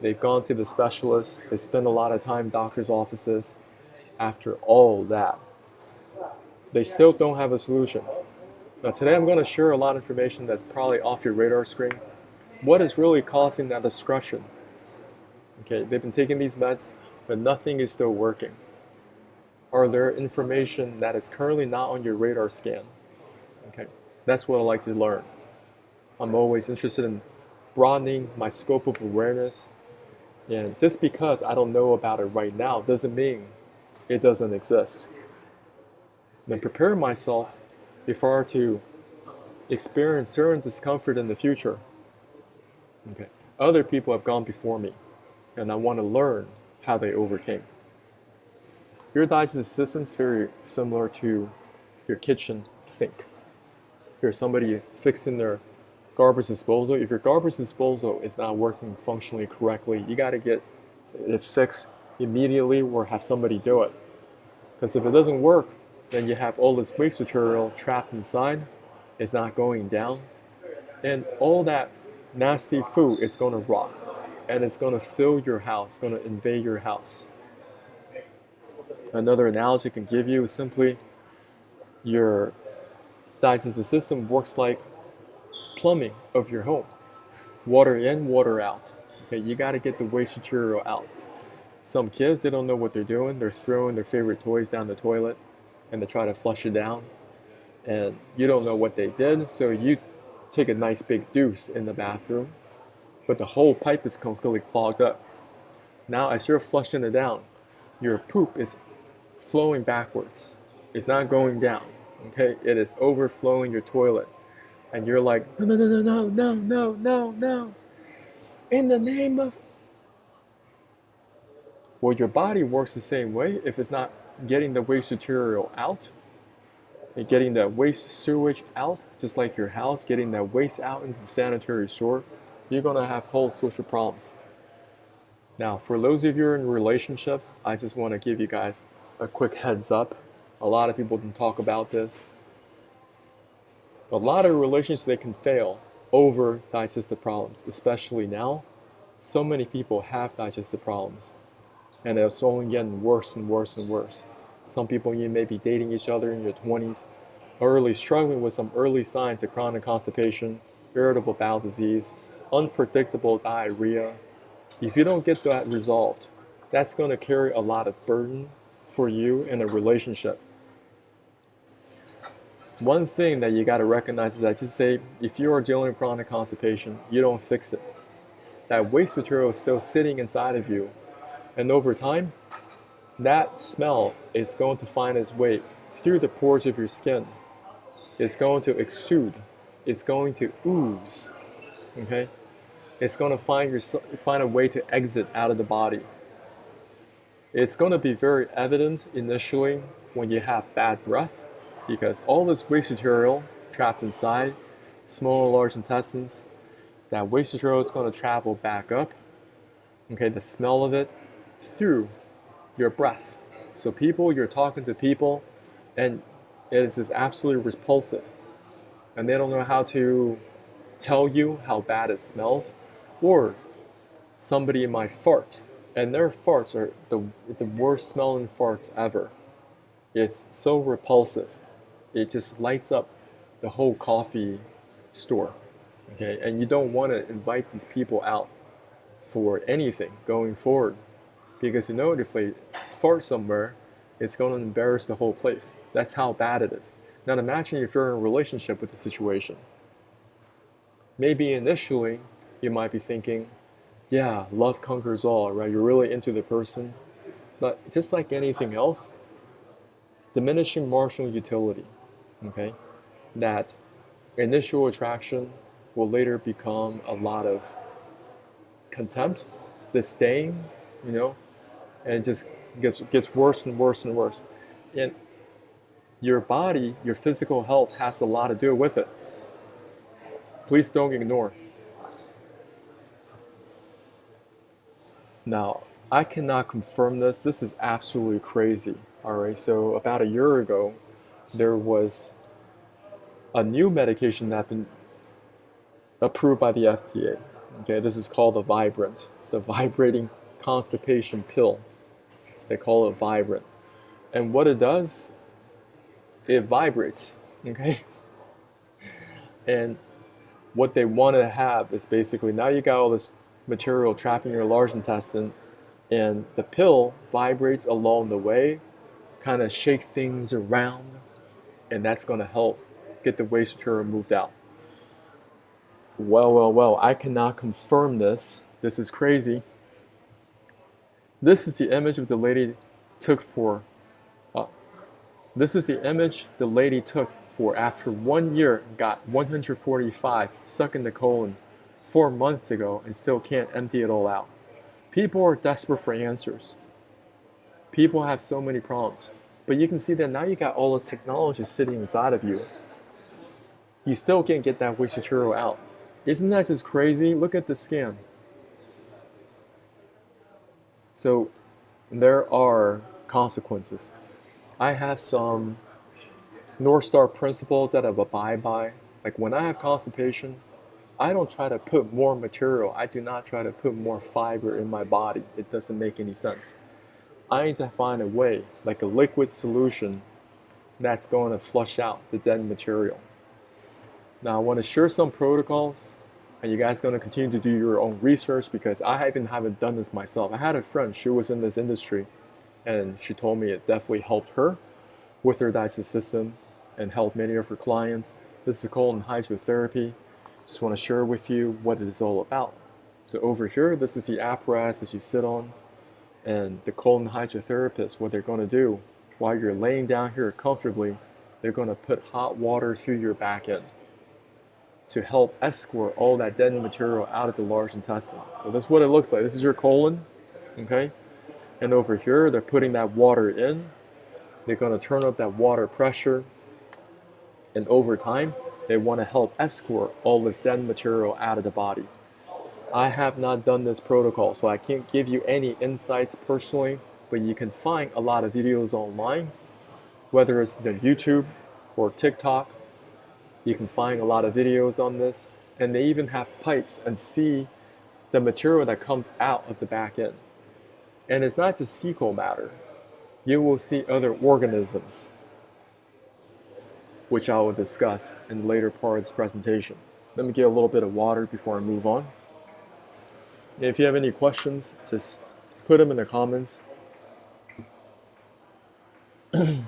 They've gone to the specialists. They spend a lot of time in doctor's offices. After all that, they still don't have a solution. Now today I'm going to share a lot of information that's probably off your radar screen. What is really causing that obstruction? Okay, they've been taking these meds, but nothing is still working. Are there information that is currently not on your radar scan? Okay, that's what I like to learn. I'm always interested in broadening my scope of awareness. And just because I don't know about it right now doesn't mean it doesn't exist. And prepare myself if I were to experience certain discomfort in the future. Okay, other people have gone before me, and I want to learn how they overcame. Your digestive system is very similar to your kitchen sink. Here's somebody fixing their garbage disposal. If your garbage disposal is not working functionally correctly, you got to get it fixed immediately or have somebody do it. Because if it doesn't work, then you have all this waste material trapped inside. It's not going down. And all that nasty food is going to rot. And it's going to fill your house, going to invade your house. Another analogy I can give you is simply your digestive system works like plumbing of your home. Water in, water out. Okay, you got to get the waste material out. Some kids, they don't know what they're doing. They're throwing their favorite toys down the toilet and they try to flush it down. And you don't know what they did, so you take a nice big deuce in the bathroom, but the whole pipe is completely clogged up. Now, as you're flushing it down, your poop is flowing backwards. It's not going down, okay? It is overflowing your toilet. And you're like, no, no, no, no, no, no, no, no, no. In the name of... Well, your body works the same way. If it's not getting the waste material out, and getting that waste sewage out, just like your house, getting that waste out into the sanitary sewer, you're gonna have whole social problems. Now, for those of you in relationships, I just want to give you guys a quick heads up. A lot of people don't talk about this. A lot of relationships, they can fail over digestive problems, especially now. So many people have digestive problems, and it's only getting worse and worse and worse. Some people, you may be dating each other in your 20s, early struggling with some early signs of chronic constipation, irritable bowel disease, unpredictable diarrhea. If you don't get that resolved, that's going to carry a lot of burden for you in a relationship. One thing that you got to recognize is that, just say, if you are dealing with chronic constipation, you don't fix it. That waste material is still sitting inside of you, and over time, that smell is going to find its way through the pores of your skin. It's going to exude. It's going to ooze. Okay? It's going to find a way to exit out of the body. It's going to be very evident initially when you have bad breath, because all this waste material trapped inside small and large intestines, that waste material is going to travel back up, okay, the smell of it, through your breath. So you're talking to people, and it is just absolutely repulsive. And they don't know how to tell you how bad it smells. Or somebody might fart, and their farts are the worst smelling farts ever. It's so repulsive. It just lights up the whole coffee store. Okay, and you don't want to invite these people out for anything going forward, because you know if they fart somewhere, it's going to embarrass the whole place. That's how bad it is. Now imagine if you're in a relationship with the situation. Maybe initially you might be thinking, yeah, love conquers all, right? You're really into the person. But just like anything else, diminishing marginal utility, okay? That initial attraction will later become a lot of contempt, disdain, you know, and it just gets worse and worse and worse. And your body, your physical health has a lot to do with it. Please don't ignore. Now, I cannot confirm this. This is absolutely crazy. All right, so about a year ago, there was a new medication that had been approved by the FDA. Okay, this is called the Vibrant, the vibrating constipation pill. They call it Vibrant. And what it does, it vibrates, okay? And what they want to have is basically, now you got all this material trapped in your large intestine, and the pill vibrates along the way, kind of shake things around, and that's going to help get the waste material moved out. Well, I cannot confirm this. This is crazy. This is the image of the lady took for. This is the image the lady took for after 1 year, got 145 stuck in the colon 4 months ago, and still can't empty it all out. People are desperate for answers. People have so many problems. But you can see that now you got all this technology sitting inside of you. You still can't get that waste material out. Isn't that just crazy? Look at the scan. So there are consequences. I have some North Star principles that I abide by. Like when I have constipation, I don't try to put more material. I do not try to put more fiber in my body. It doesn't make any sense. I need to find a way, like a liquid solution, that's going to flush out the dead material. Now I want to share some protocols And you guys gonna continue to do your own research because I haven't done this myself. I had a friend, she was in this industry, and she told me it definitely helped her with her digestive system and helped many of her clients. This is colon hydrotherapy. Just want to share with you what it is all about. So over here, this is the apparatus that you sit on, and the colon hydrotherapist, what they're going to do while you're laying down here comfortably, they're going to put hot water through your back end to help escort all that dead material out of the large intestine. So this is what it looks like. This is your colon, okay? And over here, they're putting that water in. They're going to turn up that water pressure. And over time, they want to help escort all this dead material out of the body. I have not done this protocol, so I can't give you any insights personally, but you can find a lot of videos online, whether it's on YouTube or TikTok. You can find a lot of videos on this, and they even have pipes and see the material that comes out of the back end. And it's not just fecal matter. You will see other organisms, which I will discuss in the later part of this presentation. Let me get a little bit of water before I move on. And if you have any questions, just put them in the comments. I'm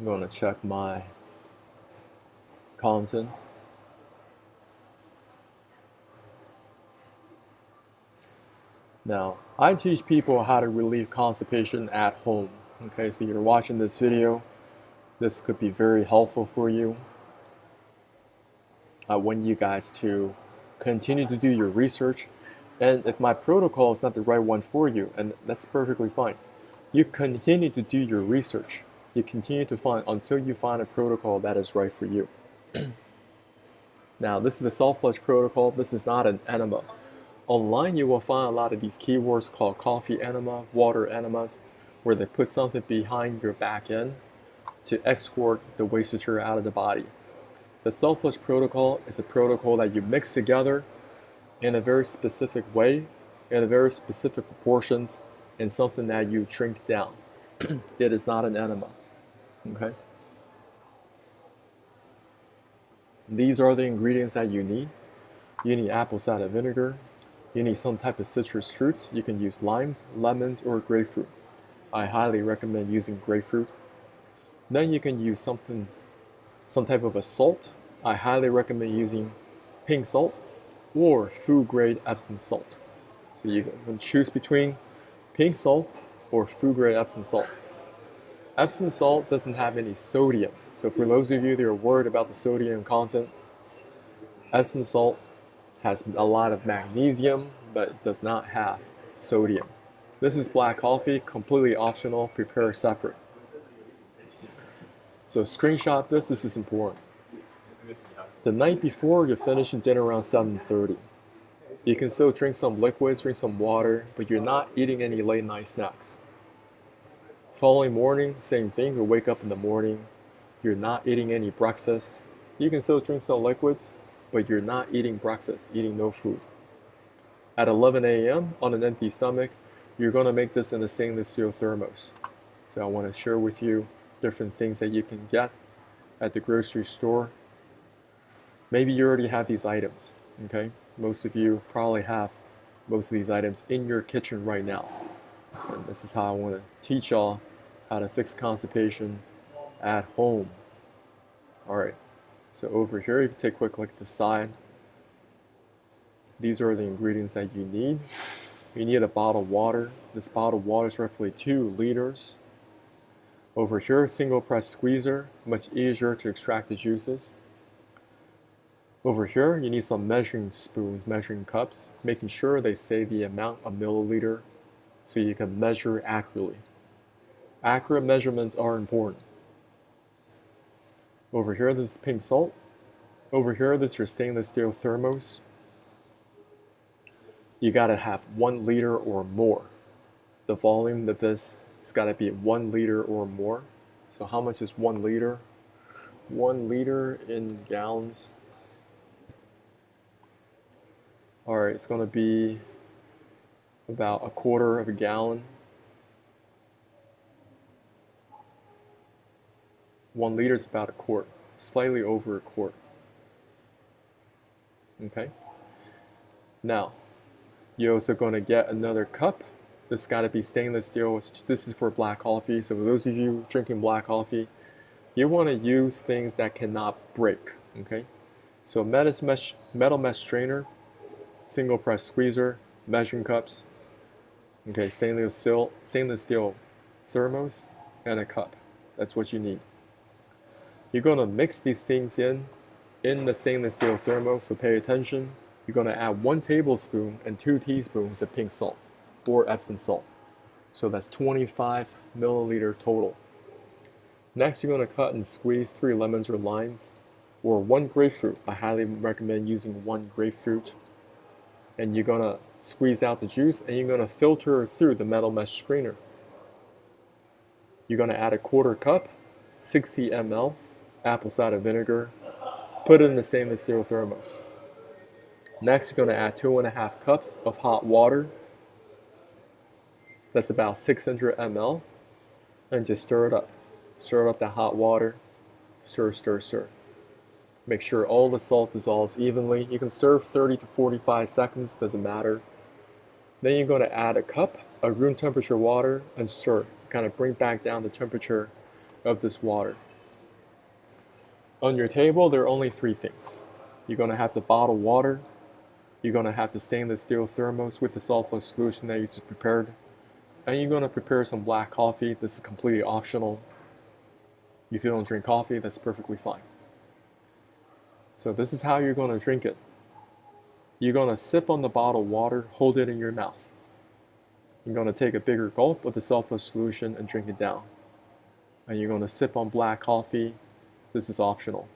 going to check my content. Now, I teach people how to relieve constipation at home. Okay, so you're watching this video. This could be very helpful for you. I want you guys to continue to do your research. And if my protocol is not the right one for you, and that's perfectly fine, you continue to do your research. You continue to find until you find a protocol that is right for you. Now, this is the soft flush protocol. This is not an enema. Online, you will find a lot of these keywords called coffee enema, water enemas, where they put something behind your back end to escort the waste material out of the body. The soft flush protocol is a protocol that you mix together in a very specific way, in a very specific proportions, and something that you drink down. It is not an enema. Okay. These are the ingredients that you need. You need apple cider vinegar. You need some type of citrus fruits. You can use limes, lemons, or grapefruit. I highly recommend using grapefruit. Then you can use some type of a salt. I highly recommend using pink salt or food grade Epsom salt. So you can choose between pink salt or food grade Epsom salt. Epsom salt doesn't have any sodium. So for those of you that are worried about the sodium content, Epsom salt has a lot of magnesium, but it does not have sodium. This is black coffee, completely optional, prepare separate. So screenshot this is important. The night before, you're finishing dinner around 7:30. You can still drink some liquids, drink some water, but you're not eating any late night snacks. Following morning, same thing, you wake up in the morning, you're not eating any breakfast. You can still drink some liquids, but you're not eating breakfast, eating no food. At 11 a.m. on an empty stomach, you're going to make this in a stainless steel thermos. So I want to share with you different things that you can get at the grocery store. Maybe you already have these items, okay? Most of you probably have most of these items in your kitchen right now. And this is how I want to teach y'all how to fix constipation at home. All right, so over here, you can take a quick look at the side. These are the ingredients that you need. You need a bottle of water. This bottle of water is roughly 2 liters. Over here, single press squeezer, much easier to extract the juices. Over here, you need some measuring spoons, measuring cups, making sure they say the amount of milliliter so you can measure accurately. Accurate measurements are important. Over here, this is pink salt. Over here, this is your stainless steel thermos. You gotta have 1 liter or more. The volume of this has gotta be 1 liter or more. So how much is 1 liter? 1 liter in gallons. All right, it's gonna be about 1/4 of a gallon. 1 liter is about a quart, slightly over a quart. Okay. Now, you're also going to get another cup. This got to be stainless steel. This is for black coffee. So for those of you drinking black coffee, you want to use things that cannot break. Okay. So metal mesh strainer, single press squeezer, measuring cups. Okay, stainless steel thermos, and a cup. That's what you need. You're going to mix these things in the stainless steel thermos, so pay attention. You're going to add 1 tablespoon and 2 teaspoons of pink salt or Epsom salt. So that's 25 milliliter total. Next, you're going to cut and squeeze 3 lemons or limes or 1 grapefruit. I highly recommend using 1 grapefruit. And you're going to squeeze out the juice and you're going to filter through the metal mesh strainer. You're going to add a 1/4 cup, 60 ml apple cider vinegar, put it in the stainless steel thermos. Next, you're going to add 2.5 cups of hot water. That's about 600 ml, and just stir it up. Stir up the hot water, stir, stir, stir. Make sure all the salt dissolves evenly. You can stir for 30 to 45 seconds, doesn't matter. Then you're going to add a cup of room temperature water and stir. Kind of bring back down the temperature of this water. On your table, there are only 3 things. You're going to have the bottled water. You're going to have the stainless steel thermos with the sulfur solution that you just prepared. And you're going to prepare some black coffee. This is completely optional. If you don't drink coffee, that's perfectly fine. So this is how you're going to drink it. You're going to sip on the bottled water, hold it in your mouth. You're going to take a bigger gulp of the sulfur solution and drink it down. And you're going to sip on black coffee. This is optional.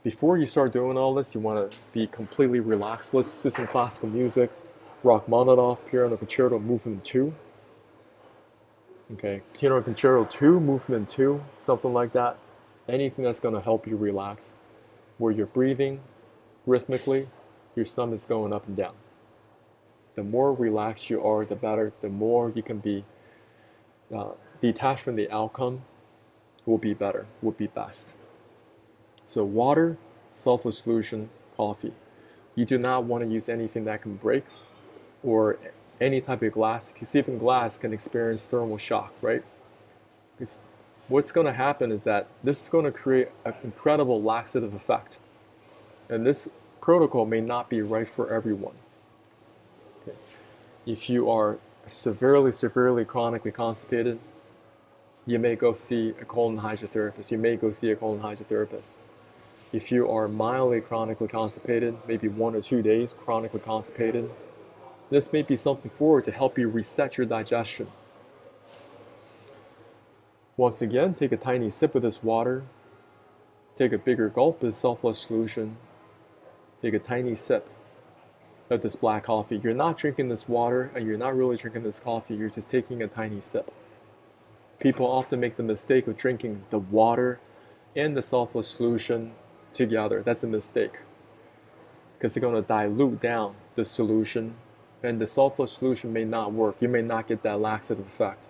Before you start doing all this, you want to be completely relaxed. Let's do some classical music. Rachmaninoff, Piano Concerto, Movement 2. Okay, Piano Concerto 2, Movement 2, something like that. Anything that's going to help you relax. Where you're breathing rhythmically, your stomach's going up and down. The more relaxed you are, the better. The more you can be detached from the outcome will be better, will be best. So water, sulfur solution, coffee. You do not want to use anything that can break or any type of glass, because even glass can experience thermal shock, right? Because what's going to happen is that this is going to create an incredible laxative effect. And this protocol may not be right for everyone. Okay. If you are severely chronically constipated, you may go see a colon hydrotherapist. You may go see a colon hydrotherapist. If you are mildly chronically constipated, maybe 1 or 2 days chronically constipated, this may be something forward to help you reset your digestion. Once again, take a tiny sip of this water. Take a bigger gulp of the sulfur solution. Take a tiny sip of this black coffee. You're not drinking this water and you're not really drinking this coffee. You're just taking a tiny sip. People often make the mistake of drinking the water and the sulfur solution together. That's a mistake, because they're going to dilute down the solution and the sulfur solution may not work. You may not get that laxative effect.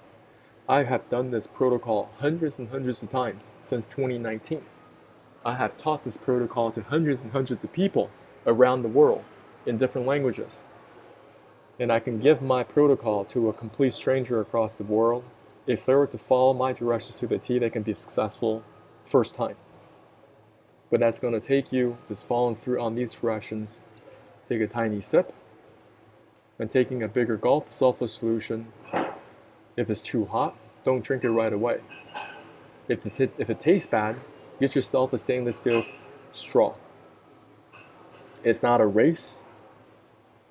I have done this protocol hundreds and hundreds of times since 2019. I have taught this protocol to hundreds and hundreds of people around the world in different languages. And I can give my protocol to a complete stranger across the world. If they were to follow my directions to the T, they can be successful first time. But that's going to take you just following through on these directions. Take a tiny sip and taking a bigger gulp of sulfur solution. If it's too hot, don't drink it right away. If it tastes bad, get yourself a stainless steel straw. It's not a race.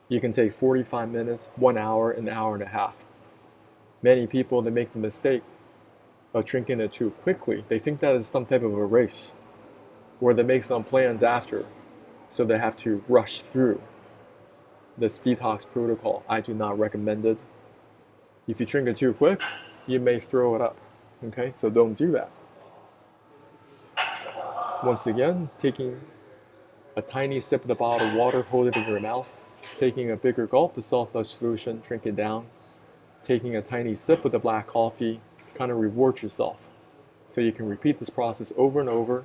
You can take 45 minutes, 1 hour, an hour and a half. Many people, they make the mistake of drinking it too quickly. They think that is some type of a race, or they make some plans after, so they have to rush through this detox protocol. I do not recommend it. If you drink it too quick, you may throw it up. Okay, so don't do that. Once again, taking a tiny sip of the bottled water, hold it in your mouth. Taking a bigger gulp, the sulfur solution, drink it down. Taking a tiny sip of the black coffee, kind of reward yourself. So you can repeat this process over and over,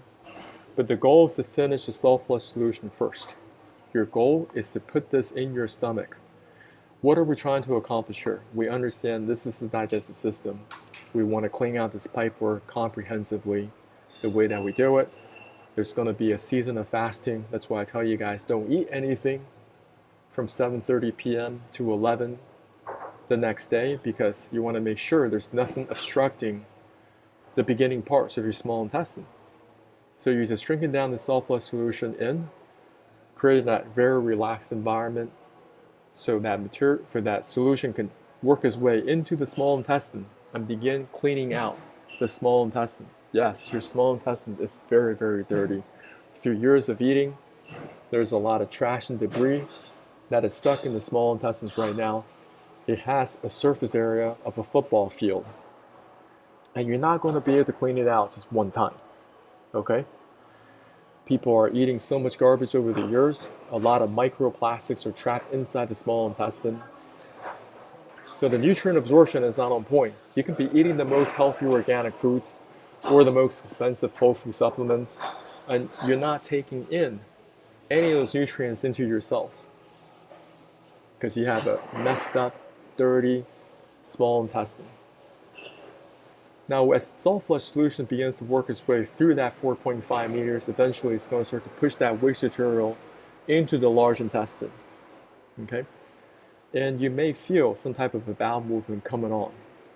but the goal is to finish the salt flush solution first. Your goal is to put this in your stomach. What are we trying to accomplish here? We understand this is the digestive system. We want to clean out this pipework comprehensively. The way that we do it, there's going to be a season of fasting. That's why I tell you guys, don't eat anything from 7:30 p.m. to 11 the next day, because you want to make sure there's nothing obstructing the beginning parts of your small intestine. So you're just drinking down the salt flush solution in, creating that very relaxed environment so that solution can work its way into the small intestine and begin cleaning out the small intestine. Yes, your small intestine is very, very dirty. Through years of eating, there's a lot of trash and debris that is stuck in the small intestines right now. It has a surface area of a football field. And you're not going to be able to clean it out just one time. Okay? People are eating so much garbage over the years. A lot of microplastics are trapped inside the small intestine. So the nutrient absorption is not on point. You can be eating the most healthy organic foods or the most expensive whole food supplements, and you're not taking in any of those nutrients into your cells because you have a messed up, dirty, small intestine. Now, as salt flush solution begins to work its way through that 4.5 meters, eventually it's going to start to push that waste material into the large intestine. Okay? And you may feel some type of a bowel movement coming on.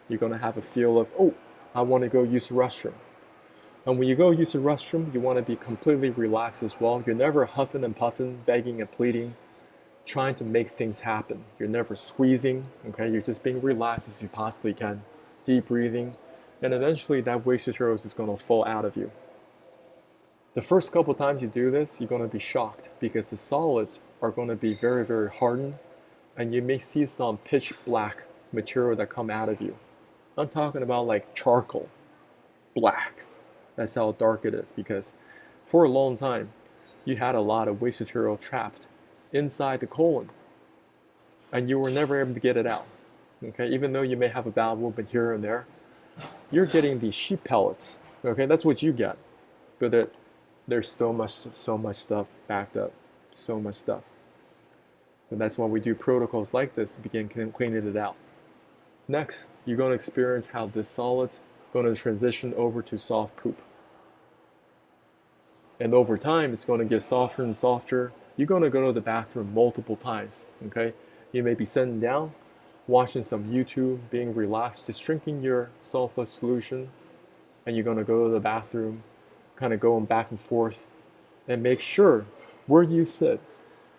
You're going to have a feel of, oh, I want to go use the restroom. And when you go use the restroom, you want to be completely relaxed as well. You're never huffing and puffing, begging and pleading, trying to make things happen. You're never squeezing, okay? You're just being relaxed as you possibly can, deep breathing, and eventually that waste material is just going to fall out of you. The first couple times you do this, you're going to be shocked because the solids are going to be very, very hardened, and you may see some pitch black material that come out of you. I'm talking about like charcoal, black. That's how dark it is, because for a long time, you had a lot of waste material trapped inside the colon, and you were never able to get it out. Okay, even though you may have a bowel movement here and there, you're getting these sheep pellets. Okay, that's what you get, but there's so much stuff backed up, so much stuff. And that's why we do protocols like this to begin cleaning it out. Next, you're going to experience how this solid's going to transition over to soft poop. And over time, it's going to get softer and softer. You're going to go to the bathroom multiple times, okay? You may be sitting down, watching some YouTube, being relaxed, just drinking your salt flush solution, and you're going to go to the bathroom, kind of going back and forth, and make sure where you sit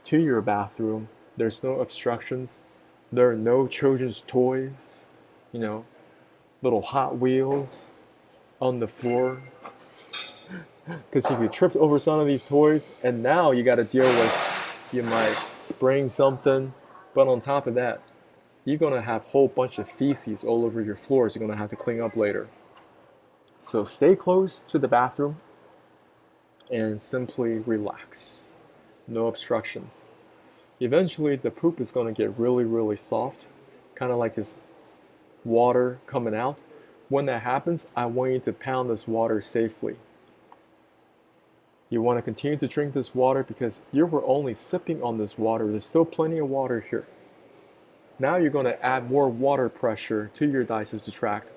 to your bathroom, there's no obstructions, there are no children's toys, little Hot Wheels on the floor. Because if you tripped over some of these toys, and now you got to deal with, you might sprain something, but on top of that, you're going to have a whole bunch of feces all over your floors you're going to have to clean up later. So stay close to the bathroom and simply relax. No obstructions. Eventually, the poop is going to get really, really soft, kind of like this water coming out. When that happens, I want you to pound this water safely. You want to continue to drink this water because you were only sipping on this water. There's still plenty of water here. Now you're going to add more water pressure to your digestive tract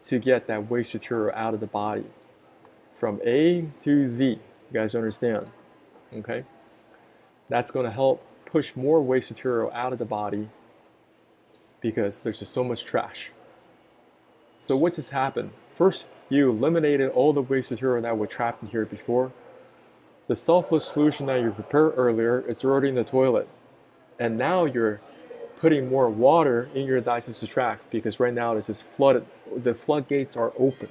to get that waste material out of the body. From A to Z, you guys understand? Okay? That's going to help push more waste material out of the body because there's just so much trash. So what just happened? First, you eliminated all the waste material that were trapped in here before. The salt flush solution that you prepared earlier, it's already in the toilet. And now you're putting more water in your digestive tract because right now it's just flooded. The floodgates are open.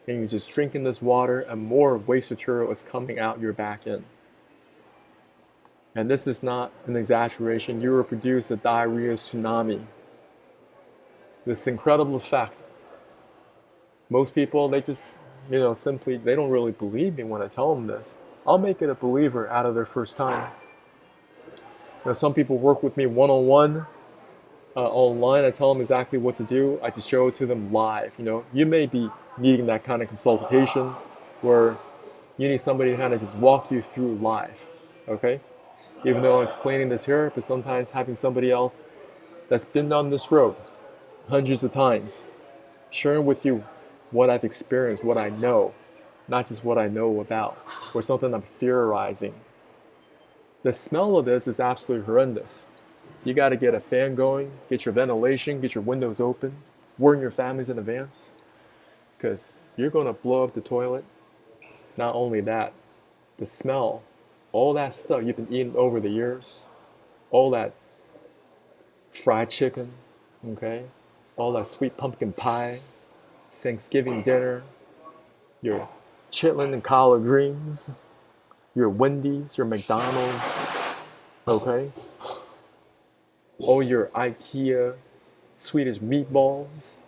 And you're just drinking this water and more waste material is coming out your back end. And this is not an exaggeration. You will produce a diarrhea tsunami. This incredible effect. Most people, they just, simply, they don't really believe me when I tell them this. I'll make it a believer out of their first time. Some people work with me one-on-one, online. I tell them exactly what to do. I just show it to them live. You may be needing that kind of consultation where you need somebody to kind of just walk you through live, okay? Even though I'm explaining this here, but sometimes having somebody else that's been on this road hundreds of times, sharing with you what I've experienced, what I know, not just what I know about, or something I'm theorizing. The smell of this is absolutely horrendous. You got to get a fan going, get your ventilation, get your windows open, warn your families in advance, because you're going to blow up the toilet. Not only that, the smell, all that stuff you've been eating over the years, all that fried chicken, okay, all that sweet pumpkin pie, Thanksgiving dinner, your chitlin and collard greens, your Wendy's, your McDonald's, okay, all your IKEA Swedish meatballs,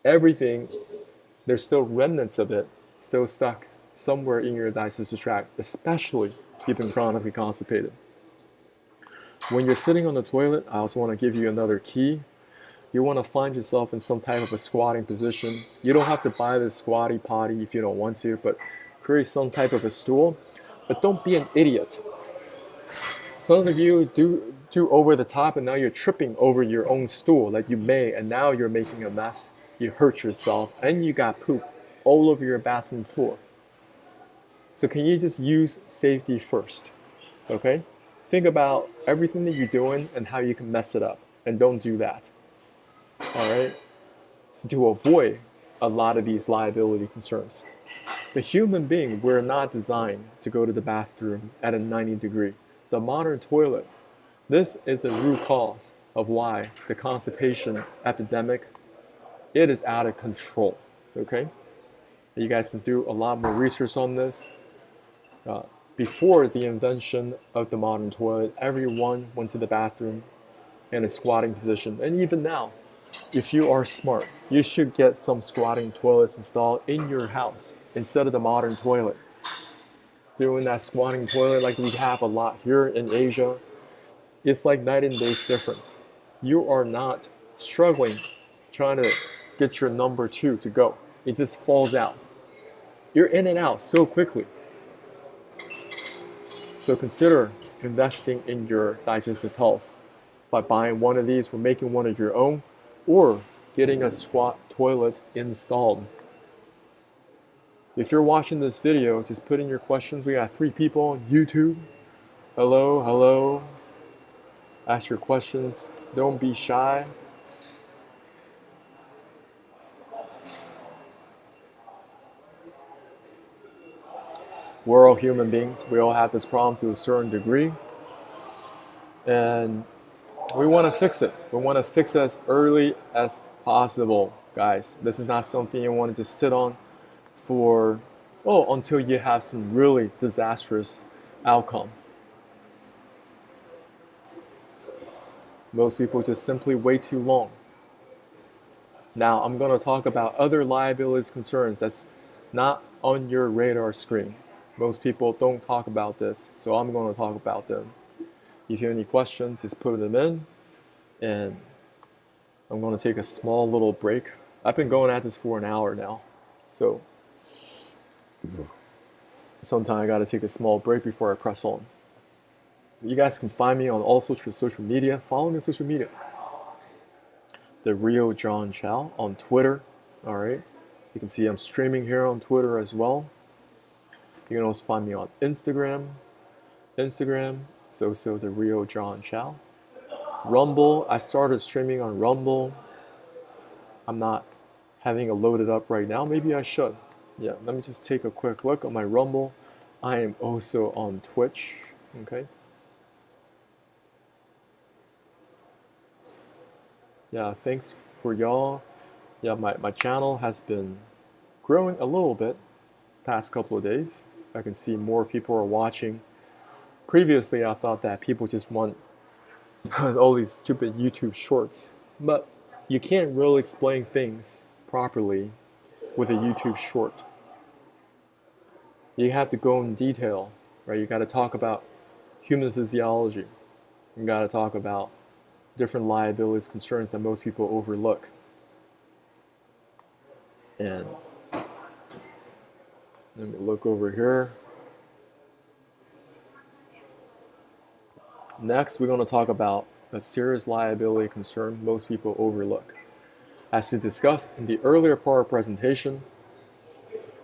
everything, there's still remnants of it still stuck somewhere in your digestive tract, especially if you've been chronically constipated. When you're sitting on the toilet, I also want to give you another key. You want to find yourself in some type of a squatting position. You don't have to buy this squatty potty if you don't want to, but create some type of a stool. But don't be an idiot. Some of you do over the top, and now you're tripping over your own stool like you may, and now you're making a mess. You hurt yourself, and you got poop all over your bathroom floor. So can you just use safety first, okay? Think about everything that you're doing and how you can mess it up, and don't do that, all right? So to avoid a lot of these liability concerns. The human being, we're not designed to go to the bathroom at a 90-degree. The modern toilet, this is a root cause of why the constipation epidemic, it is out of control, okay? You guys can do a lot more research on this. Before the invention of the modern toilet, everyone went to the bathroom in a squatting position. And even now, if you are smart, you should get some squatting toilets installed in your house instead of the modern toilet. Doing that squatting toilet like we have a lot here in Asia, it's like night and day's difference. You are not struggling trying to get your number 2 to go. It just falls out. You're in and out so quickly. So consider investing in your digestive health by buying one of these or making one of your own, or getting a squat toilet installed. If you're watching this video, just put in your questions. We got 3 people on YouTube. Hello, hello. Ask your questions. Don't be shy. We're all human beings. We all have this problem to a certain degree. And we want to fix it. We want to fix it as early as possible, guys. This is not something you want to just sit on for, until you have some really disastrous outcome. Most people just simply wait too long. Now, I'm going to talk about other liabilities concerns that's not on your radar screen. Most people don't talk about this, so I'm going to talk about them. If you have any questions, just put them in, and I'm going to take a small little break. I've been going at this for an hour now, so sometimes I got to take a small break before I press on. You guys can find me on all social media. Follow me on social media. The Real John Chow on Twitter. All right, you can see I'm streaming here on Twitter as well. You can also find me on Instagram. It's also The Real John Chow. Rumble, I started streaming on Rumble. I'm not having it loaded up right now. Maybe I should. Yeah, let me just take a quick look on my Rumble. I am also on Twitch, okay? Yeah, thanks for y'all. Yeah, my channel has been growing a little bit past couple of days. I can see more people are watching. Previously, I thought that people just want all these stupid YouTube shorts, but you can't really explain things properly with a YouTube short. You have to go in detail, right? You got to talk about human physiology. we got to talk about different liabilities, concerns that most people overlook. And let me look over here. Next, we're going to talk about a serious liability concern most people overlook. As we discussed in the earlier part of the presentation,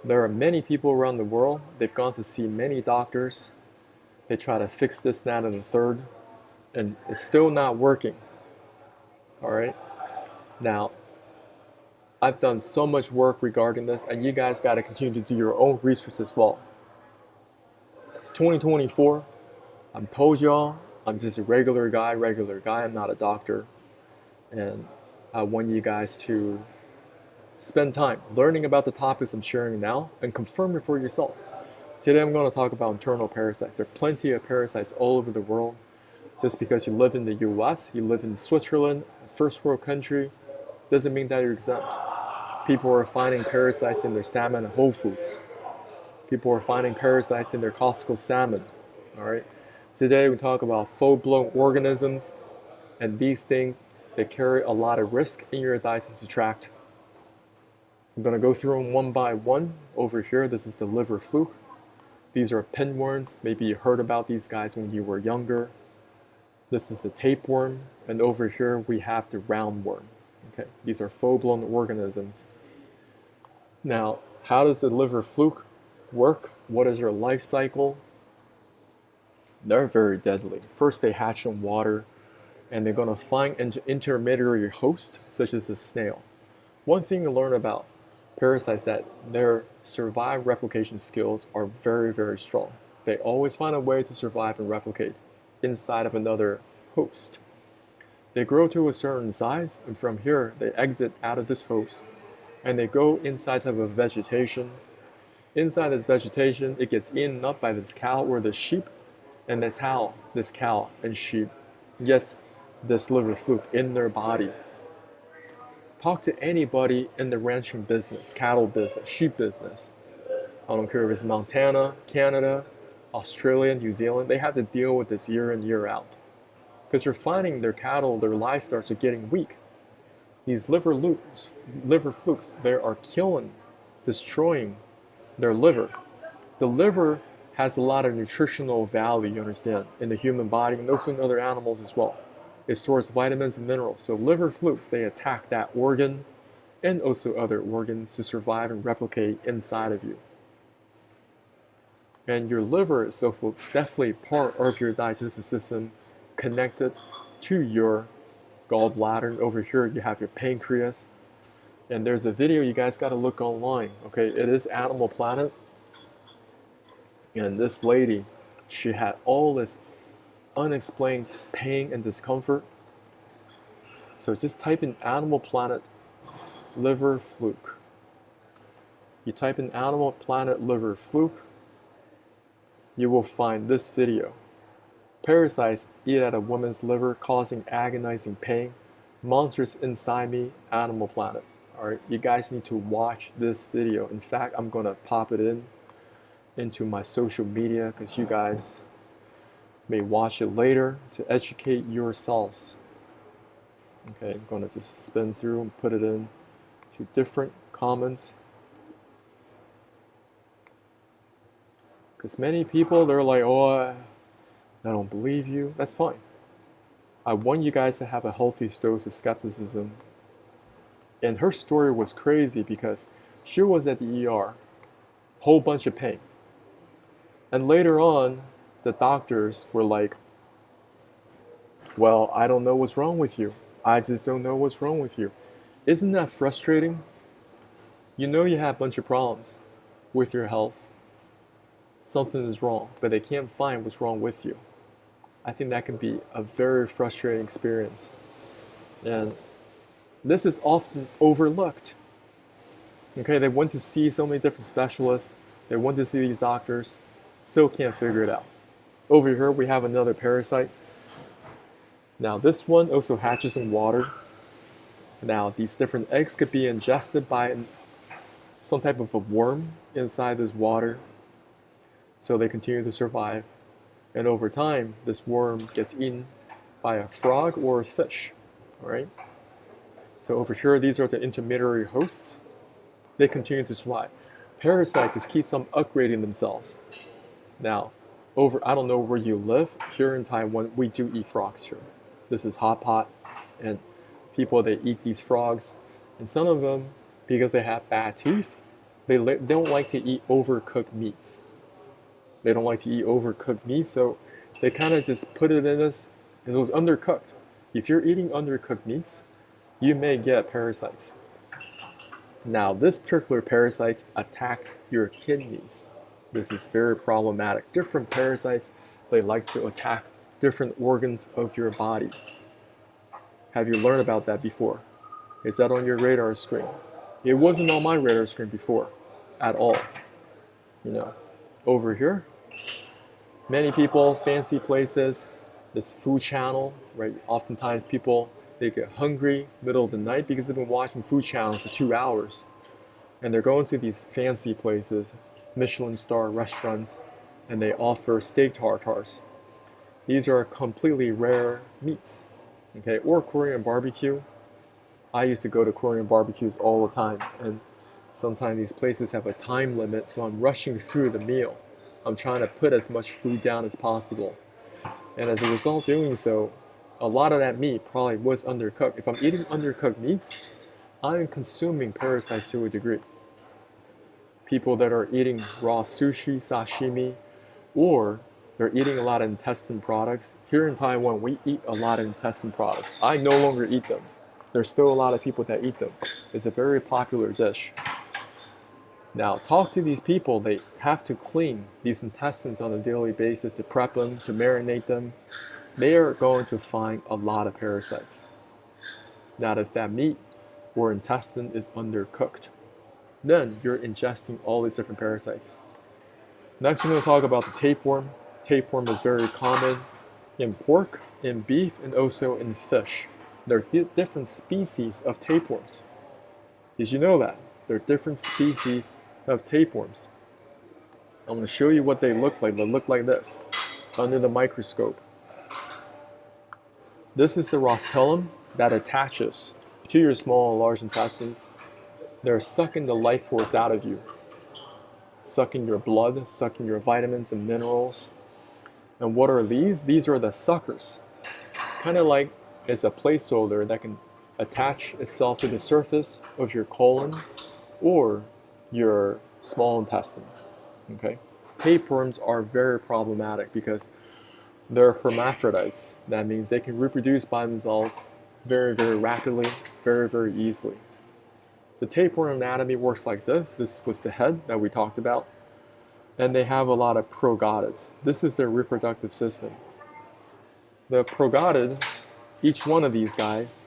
there are many people around the world, they've gone to see many doctors, they try to fix this, that, and the third, and it's still not working. All right? Now, I've done so much work regarding this, and you guys got to continue to do your own research as well. It's 2024. I'm told y'all, I'm just a regular guy. I'm not a doctor. And I want you guys to spend time learning about the topics I'm sharing now and confirm it for yourself. Today I'm going to talk about internal parasites. There are plenty of parasites all over the world. Just because you live in the US, you live in Switzerland, a first world country, doesn't mean that you're exempt. People are finding parasites in their salmon at Whole Foods. People are finding parasites in their Costco salmon. All right. Today we talk about full-blown organisms, and these things, they carry a lot of risk in your digestive tract. I'm going to go through them one by one. Over here, this is the liver fluke. These are pinworms. Maybe you heard about these guys when you were younger. This is the tapeworm, and over here we have the roundworm. Okay, these are full-blown organisms. Now, how does the liver fluke work? What is their life cycle? They're very deadly. First, they hatch in water, and they're going to find an intermediary host, such as a snail. One thing to learn about parasites is that their survival replication skills are very, very strong. They always find a way to survive and replicate inside of another host. They grow to a certain size, and from here, they exit out of this host, and they go inside of a vegetation. Inside this vegetation, it gets eaten up by this cow or the sheep, and that's how this cow and sheep gets this liver fluke in their body. Talk to anybody in the ranching business, cattle business, sheep business. I don't care if it's Montana, Canada, Australia, New Zealand, they have to deal with this year in, year out. Because they're finding their cattle, their livestock are getting weak. These liver flukes, they are killing, destroying their liver. The liver has a lot of nutritional value, you understand, in the human body and also in other animals as well. It stores vitamins and minerals. So liver flukes, they attack that organ and also other organs to survive and replicate inside of you. And your liver itself will definitely part of your digestive system connected to your gallbladder. And over here you have your pancreas. And there's a video you guys got to look online. Okay, it is Animal Planet. And this lady, she had all this unexplained pain and discomfort. So just type in Animal Planet liver fluke. You type in Animal Planet liver fluke, you will find this video. Parasites eat at a woman's liver, causing agonizing pain. Monsters inside me, Animal Planet. Alright, you guys need to watch this video. In fact, I'm gonna pop it into my social media because you guys may watch it later to educate yourselves. Okay, I'm gonna just spin through and put it in to different comments. Because many people, they're like, oh, I don't believe you. That's fine. I want you guys to have a healthy dose of skepticism. And her story was crazy because she was at the ER, whole bunch of pain. And later on, the doctors were like, well, I don't know what's wrong with you. I just don't know what's wrong with you. Isn't that frustrating? You know you have a bunch of problems with your health. Something is wrong, but they can't find what's wrong with you. I think that can be a very frustrating experience. And this is often overlooked. Okay, they went to see so many different specialists. They went to see these doctors. Still can't figure it out. Over here, we have another parasite. Now, this one also hatches in water. Now, these different eggs could be ingested by some type of a worm inside this water. So they continue to survive. And over time, this worm gets eaten by a frog or a fish. All right. So over here, these are the intermediary hosts. They continue to survive. Parasites just keeps on upgrading themselves. Now, I don't know where you live. Here in Taiwan, we do eat frogs here. This is hot pot, and people, they eat these frogs, and some of them, because they have bad teeth, they don't like to eat overcooked meats. They don't like to eat overcooked meat, so they kind of just put it in us as it was undercooked. If you're eating undercooked meats, you may get parasites. Now, this particular parasites attack your kidneys. This is very problematic. Different parasites, they like to attack different organs of your body. Have you learned about that before? Is that on your radar screen? It wasn't on my radar screen before, at all. You know, over here, many people, fancy places, this food channel, right? Oftentimes people, they get hungry middle of the night because they've been watching food channel for 2 hours. And they're going to these fancy places, Michelin star restaurants, and they offer steak tartars. These are completely rare meats, okay? Or Korean barbecue. I used to go to Korean barbecues all the time, and sometimes these places have a time limit, so I'm rushing through the meal. I'm trying to put as much food down as possible. And as a result of doing so, a lot of that meat probably was undercooked. If I'm eating undercooked meats, I'm consuming parasites to a degree. People that are eating raw sushi, sashimi, or they're eating a lot of intestine products. Here in Taiwan, we eat a lot of intestine products. I no longer eat them. There's still a lot of people that eat them. It's a very popular dish. Now, talk to these people. They have to clean these intestines on a daily basis to prep them, to marinate them. They are going to find a lot of parasites. Now, if that meat or intestine is undercooked, then you're ingesting all these different parasites. Next, we're going to talk about the tapeworm. Tapeworm is very common in pork, in beef, and also in fish. There are different species of tapeworms. Did you know that? There are different species of tapeworms. I'm going to show you what they look like. They look like this under the microscope. This is the rostellum that attaches to your small and large intestines. They're sucking the life force out of you, sucking your blood, sucking your vitamins and minerals. And what are these? These are the suckers. Kind of like it's a placeholder that can attach itself to the surface of your colon or your small intestine. Okay? Tapeworms are very problematic because they're hermaphrodites. That means they can reproduce by themselves very, very rapidly, very, very easily. The tapeworm anatomy works like this. This was the head that we talked about. And they have a lot of progonids. This is their reproductive system. The progonid, each one of these guys,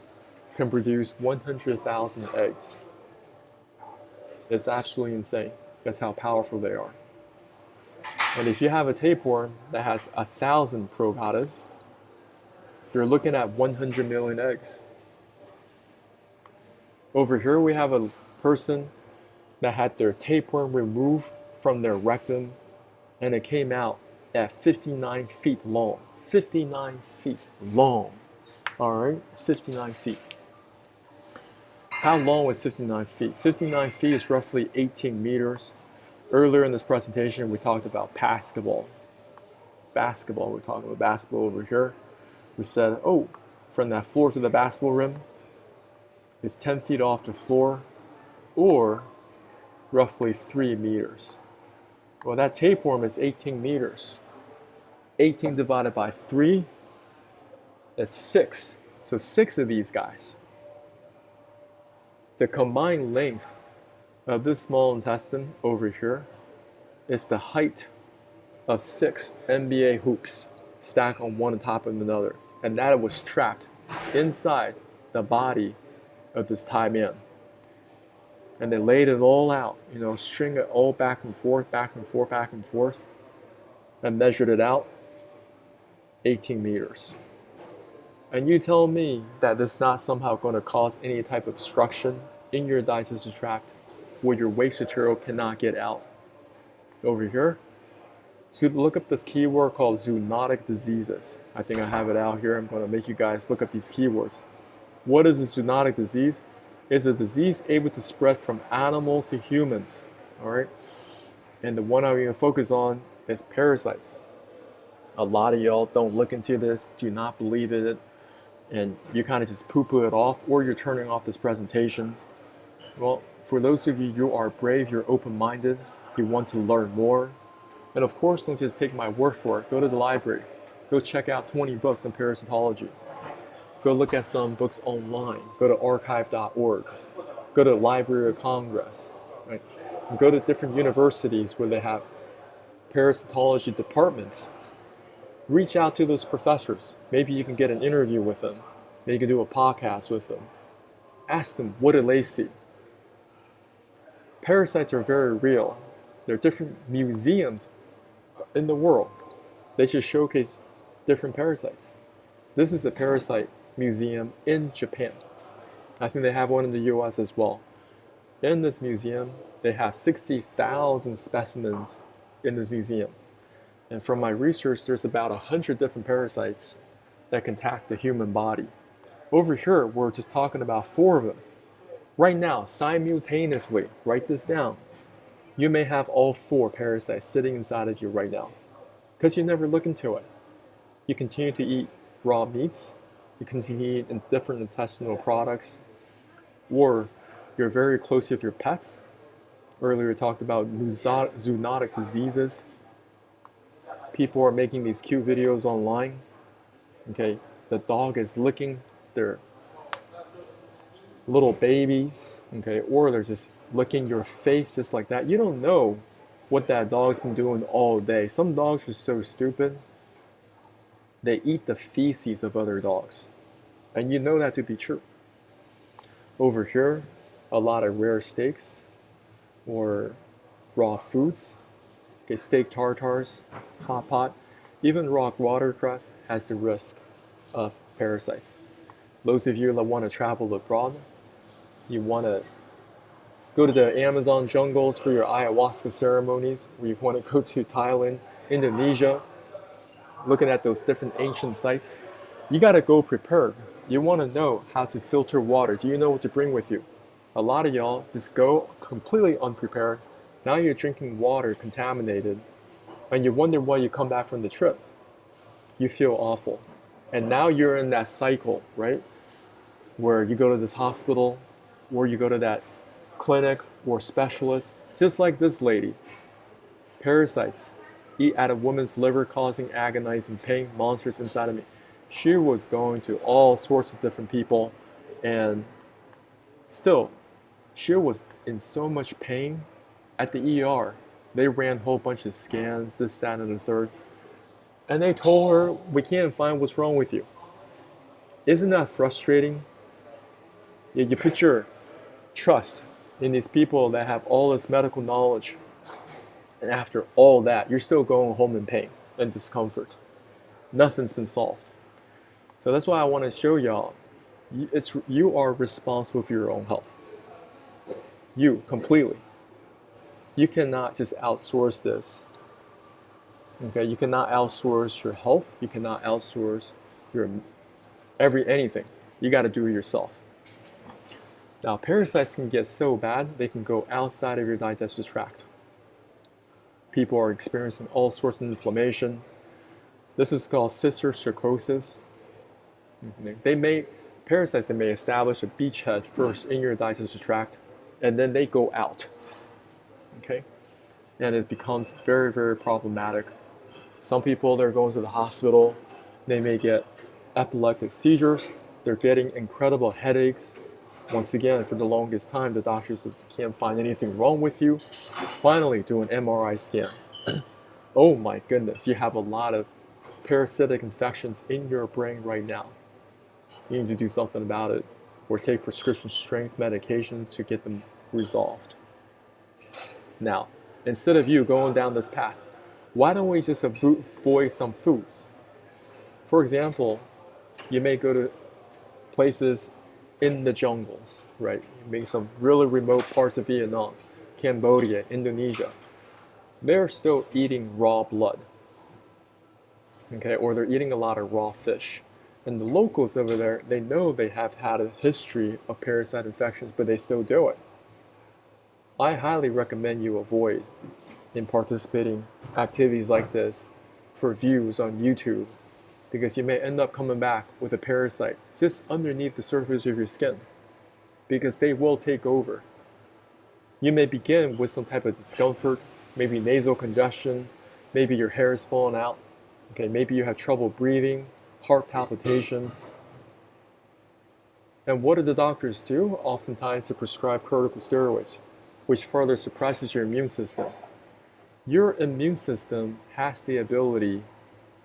can produce 100,000 eggs. It's absolutely insane. That's how powerful they are. And if you have a tapeworm that has 1,000 progonids, you're looking at 100 million eggs. Over here we have a person that had their tapeworm removed from their rectum, and it came out at 59 feet long. 59 feet long. Alright, 59 feet. How long is 59 feet? 59 feet is roughly 18 meters. Earlier in this presentation, we talked about basketball. We're talking about basketball over here. We said, oh, from that floor to the basketball rim is 10 feet off the floor, or roughly 3 meters. Well, that tapeworm is 18 meters. 18 divided by 3 is 6. So 6 of these guys. The combined length of this small intestine over here is the height of 6 NBA hoops stacked on one on top of another. And that was trapped inside the body of this Thai man. And they laid it all out, string it all back and forth, and measured it out, 18 meters. And you tell me that this is not somehow going to cause any type of obstruction in your digestive tract where your waste material cannot get out. Over here, So look up this keyword called zoonotic diseases. I think I have it out here. I'm going to make you guys look up these keywords. What is a zoonotic disease? It's a disease able to spread from animals to humans. All right. And the one I'm going to focus on is parasites. A lot of y'all don't look into this, do not believe it, and you kind of just poo-poo it off, or you're turning off this presentation. Well, for those of you, you are brave, you're open-minded, you want to learn more. And of course, don't just take my word for it. Go to the library. Go check out 20 books on parasitology. Go look at some books online. Go to archive.org. Go to the Library of Congress. Right? And go to different universities where they have parasitology departments. Reach out to those professors. Maybe you can get an interview with them. Maybe you can do a podcast with them. Ask them, what do they see? Parasites are very real. There are different museums in the world. They should showcase different parasites. This is a parasite museum in Japan. I think they have one in the US as well. In this museum, they have 60,000 specimens in this museum. And from my research, there's about 100 different parasites that can attack the human body. Over here, we're just talking about 4 of them. Right now, simultaneously, write this down. You may have all 4 parasites sitting inside of you right now because you never look into it. You continue to eat raw meats, you continue to eat different intestinal products, or you're very close with your pets. Earlier, we talked about zoonotic diseases. People are making these cute videos online. Okay, the dog is licking their little babies, okay, or they're just licking your face just like that. You don't know what that dog's been doing all day. Some dogs are so stupid, they eat the feces of other dogs. And you know that to be true. Over here, a lot of rare steaks or raw foods, okay, steak tartars, hot pot, even raw watercress has the risk of parasites. Those of you that want to travel abroad, you want to go to the Amazon jungles for your ayahuasca ceremonies, or you want to go to Thailand, Indonesia, looking at those different ancient sites, you got to go prepared. You want to know how to filter water. Do you know what to bring with you? A lot of y'all just go completely unprepared. Now you're drinking water contaminated, and you wonder why you come back from the trip. You feel awful. And now you're in that cycle, right? Where you go to this hospital, or you go to that clinic or specialist, just like this lady. Parasites eat at a woman's liver, causing agonizing pain, monsters inside of me. She was going to all sorts of different people, and still, she was in so much pain. At the ER, they ran a whole bunch of scans, this, that, and the third, and they told her, we can't find what's wrong with you. Isn't that frustrating? You put your trust in these people that have all this medical knowledge, and after all that, you're still going home in pain and discomfort. Nothing's been solved. So that's why I want to show y'all, you are responsible for your own health. You, completely. You cannot just outsource this. Okay, you cannot outsource your health. You cannot outsource your anything. You got to do it yourself. Now, parasites can get so bad, they can go outside of your digestive tract. People are experiencing all sorts of inflammation. This is called cysticercosis. Parasites, they may establish a beachhead first in your digestive tract, and then they go out. Okay? And it becomes very, very problematic. Some people, they're going to the hospital. They may get epileptic seizures. They're getting incredible headaches. Once again, for the longest time, the doctor says, can't find anything wrong with you. Finally, do an MRI scan. Oh my goodness, you have a lot of parasitic infections in your brain right now. You need to do something about it, or take prescription strength medication to get them resolved. Now, instead of you going down this path, why don't we just avoid some foods? For example, you may go to places in the jungles, right? Maybe some really remote parts of Vietnam, Cambodia, Indonesia. they're still eating raw blood, okay, or they're eating a lot of raw fish. And the locals over there, they know they have had a history of parasite infections, but they still do it. I highly recommend you avoid in participating activities like this for views on YouTube, because you may end up coming back with a parasite just underneath the surface of your skin, because they will take over. You may begin with some type of discomfort, maybe nasal congestion, maybe your hair is falling out, okay, maybe you have trouble breathing, heart palpitations. And what do the doctors do? Oftentimes they prescribe corticosteroids, which further suppresses your immune system. Your immune system has the ability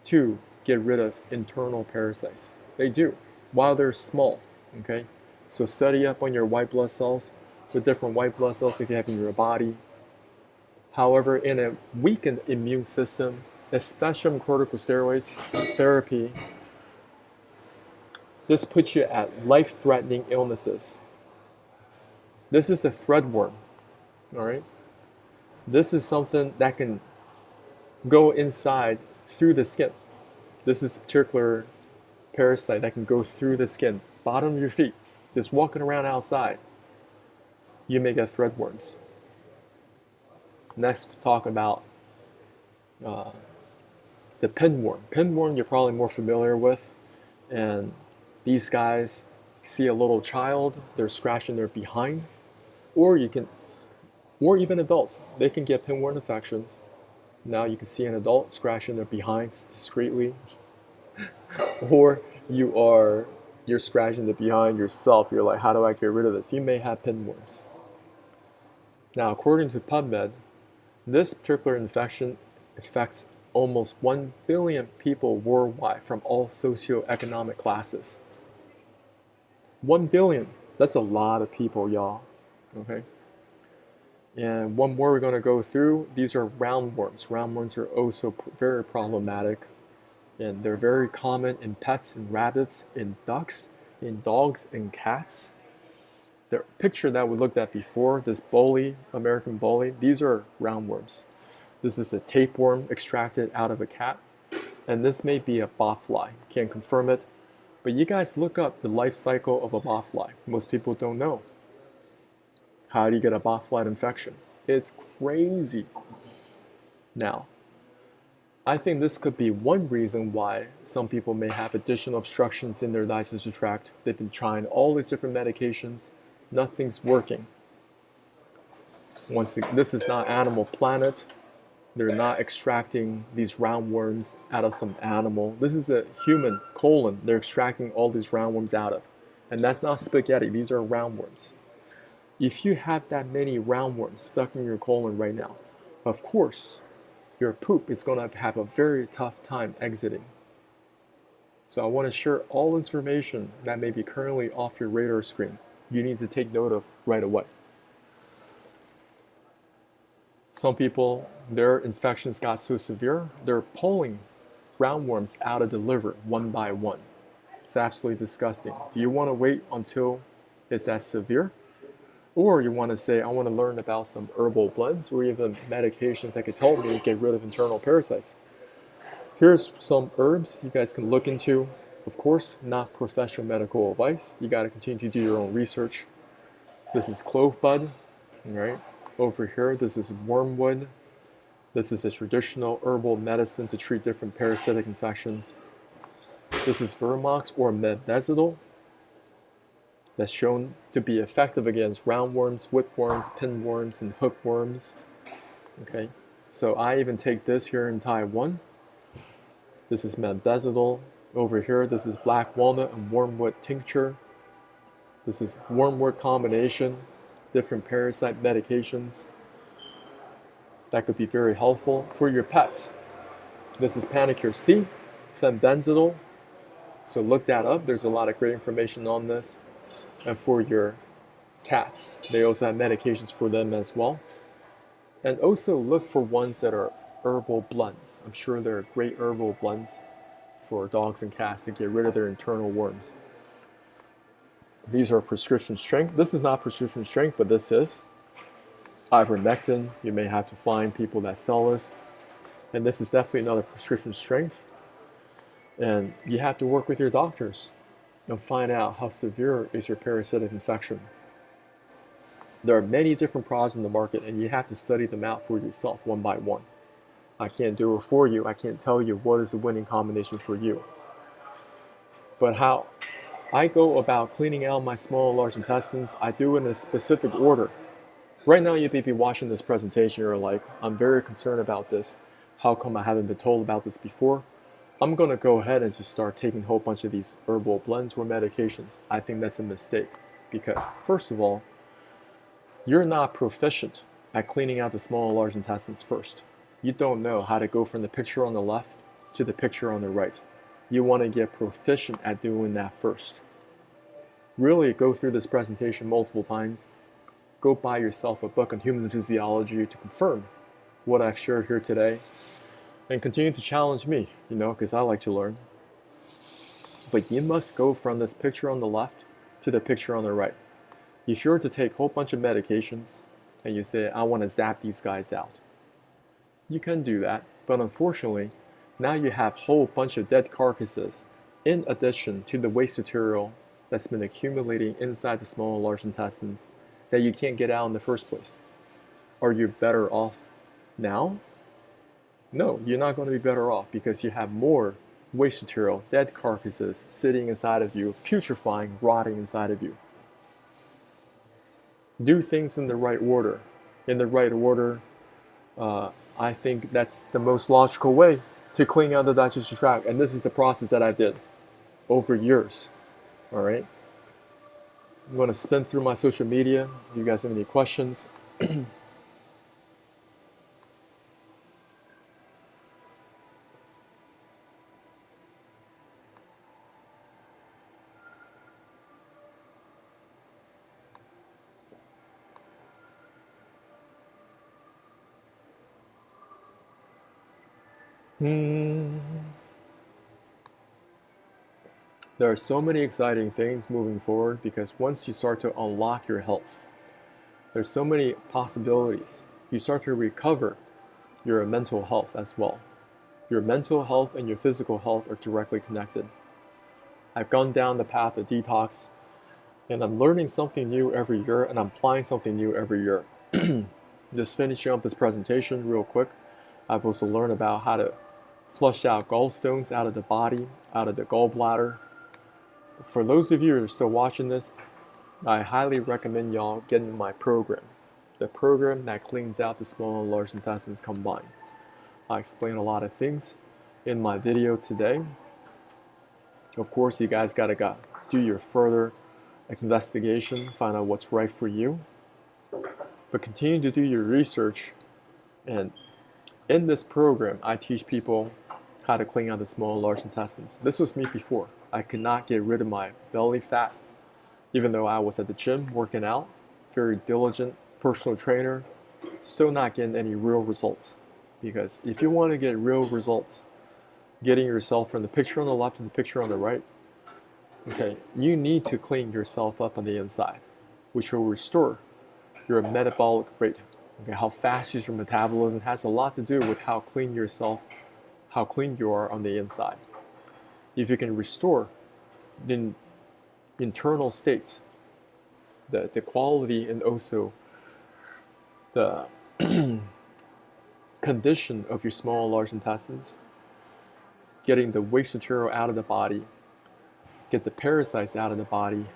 to get rid of internal parasites. They do, while they're small, okay? So study up on your white blood cells, the different white blood cells if you have in your body. However, in a weakened immune system, especially from corticosteroids therapy, this puts you at life-threatening illnesses. This is a threadworm, all right? This is something that can go inside through the skin. This is a particular parasite that can go through the skin, bottom of your feet, just walking around outside. You may get threadworms. Next, we'll talk about the pinworm. Pinworm you're probably more familiar with. And these guys see a little child, they're scratching their behind. Or even adults, they can get pinworm infections. Now you can see an adult scratching their behinds discreetly. Or you're scratching the behind yourself. You're like, how do I get rid of this? You may have pinworms. Now, according to PubMed, this particular infection affects almost 1 billion people worldwide from all socioeconomic classes. 1 billion. That's a lot of people, y'all. Okay? And one more we're going to go through. These are roundworms. Roundworms are also very problematic. And they're very common in pets and rabbits, in ducks, in dogs, and cats. The picture that we looked at before, this bully, American bully, these are roundworms. This is a tapeworm extracted out of a cat. And this may be a botfly. Can't confirm it. But you guys look up the life cycle of a botfly. Most people don't know. How do you get a botfly infection? It's crazy. Now, I think this could be one reason why some people may have additional obstructions in their digestive tract. They've been trying all these different medications. Nothing's working. This is not Animal Planet. They're not extracting these roundworms out of some animal. This is a human colon they're extracting all these roundworms out of. And that's not spaghetti. These are roundworms. If you have that many roundworms stuck in your colon right now, of course, your poop is going to have a very tough time exiting. So I want to share all information that may be currently off your radar screen. You need to take note of right away. Some people, their infections got so severe, they're pulling roundworms out of the liver one by one. It's absolutely disgusting. Do you want to wait until it's that severe? Or you want to say, I want to learn about some herbal blends or even medications that could help me get rid of internal parasites. Here's some herbs you guys can look into. Of course, not professional medical advice. You got to continue to do your own research. This is clove bud, right? Over here, this is wormwood. This is a traditional herbal medicine to treat different parasitic infections. This is Vermox or Mebendazole. That's shown to be effective against roundworms, whipworms, pinworms, and hookworms. Okay, so I even take this here in Taiwan. This is Mebendazole. Over here, this is black walnut and wormwood tincture. This is wormwood combination, different parasite medications. That could be very helpful for your pets. This is Panicure C, fenbendazole. So look that up. There's a lot of great information on this. And for your cats, they also have medications for them as well. And also look for ones that are herbal blends. I'm sure there are great herbal blends for dogs and cats to get rid of their internal worms. These are prescription strength. This is not prescription strength, but this is. Ivermectin, you may have to find people that sell this. And this is definitely not a prescription strength. And you have to work with your doctors and find out how severe is your parasitic infection. There are many different products in the market, and you have to study them out for yourself one by one. I can't do it for you. I can't tell you what is the winning combination for you. But how I go about cleaning out my small and large intestines, I do it in a specific order. Right now, you may be watching this presentation, you're like, I'm very concerned about this. How come I haven't been told about this before? I'm going to go ahead and just start taking a whole bunch of these herbal blends or medications. I think that's a mistake because, first of all, you're not proficient at cleaning out the small and large intestines first. You don't know how to go from the picture on the left to the picture on the right. You want to get proficient at doing that first. Really go through this presentation multiple times. Go buy yourself a book on human physiology to confirm what I've shared here today. And continue to challenge me, because I like to learn. But you must go from this picture on the left to the picture on the right. If you're to take a whole bunch of medications and you say, I want to zap these guys out, you can do that. But unfortunately, now you have a whole bunch of dead carcasses in addition to the waste material that's been accumulating inside the small and large intestines that you can't get out in the first place. Are you better off now? No, you're not going to be better off because you have more waste material, dead carcasses sitting inside of you, putrefying, rotting inside of you. Do things in the right order. In the right order, I think that's the most logical way to clean out the digestive tract. And this is the process that I did over years. All right. I'm going to spin through my social media. If you guys have any questions. There are so many exciting things moving forward because once you start to unlock your health, there's so many possibilities. You start to recover your mental health as well. Your mental health and your physical health are directly connected. I've gone down the path of detox, and I'm learning something new every year, and I'm applying something new every year. Just finishing up this presentation real quick, I've also learned about how to flush out gallstones out of the body, out of the gallbladder. For those of you who are still watching this, I highly recommend y'all getting my program. The program that cleans out the small and large intestines combined. I explain a lot of things in my video today. Of course, you guys gotta do your further investigation, find out what's right for you. But continue to do your research. And in this program, I teach people how to clean out the small and large intestines. This was me before. I could not get rid of my belly fat, even though I was at the gym working out, very diligent personal trainer, still not getting any real results. Because if you want to get real results, getting yourself from the picture on the left to the picture on the right, okay, you need to clean yourself up on the inside, which will restore your metabolic rate. Okay, how fast is your metabolism has a lot to do with how clean you are on the inside. If you can restore the internal states, the quality and also the condition of your small and large intestines, getting the waste material out of the body, get the parasites out of the body,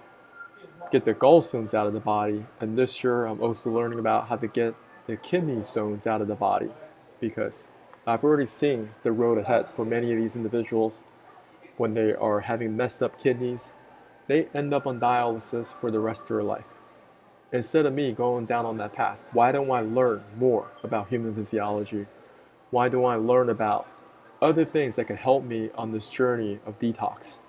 get the gallstones out of the body, and this year I'm also learning about how to get the kidney stones out of the body because I've already seen the road ahead for many of these individuals. When they are having messed up kidneys, they end up on dialysis for the rest of their life. Instead of me going down on that path, why don't I learn more about human physiology? Why don't I learn about other things that can help me on this journey of detox?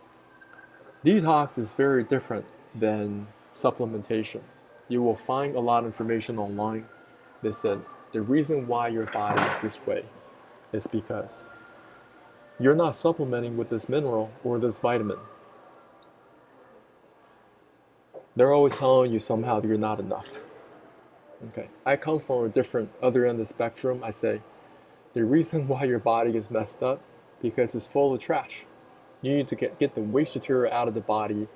Detox is very different than supplementation. You will find a lot of information online that said the reason why your body is this way is because you're not supplementing with this mineral or this vitamin. They're always telling you somehow that you're not enough. Okay, I come from a different other end of the spectrum. I say the reason why your body is messed up because it's full of trash. You need to get the waste material out of the body,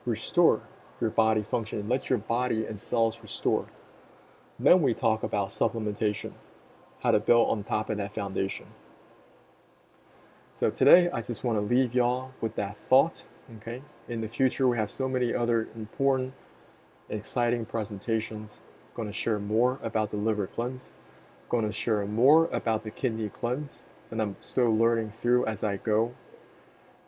restore your body function, and let your body and cells restore. Then we talk about supplementation, how to build on top of that foundation. So today, I just want to leave y'all with that thought. Okay, in the future, we have so many other important, exciting presentations. Going to share more about the liver cleanse. Going to share more about the kidney cleanse, and I'm still learning through as I go.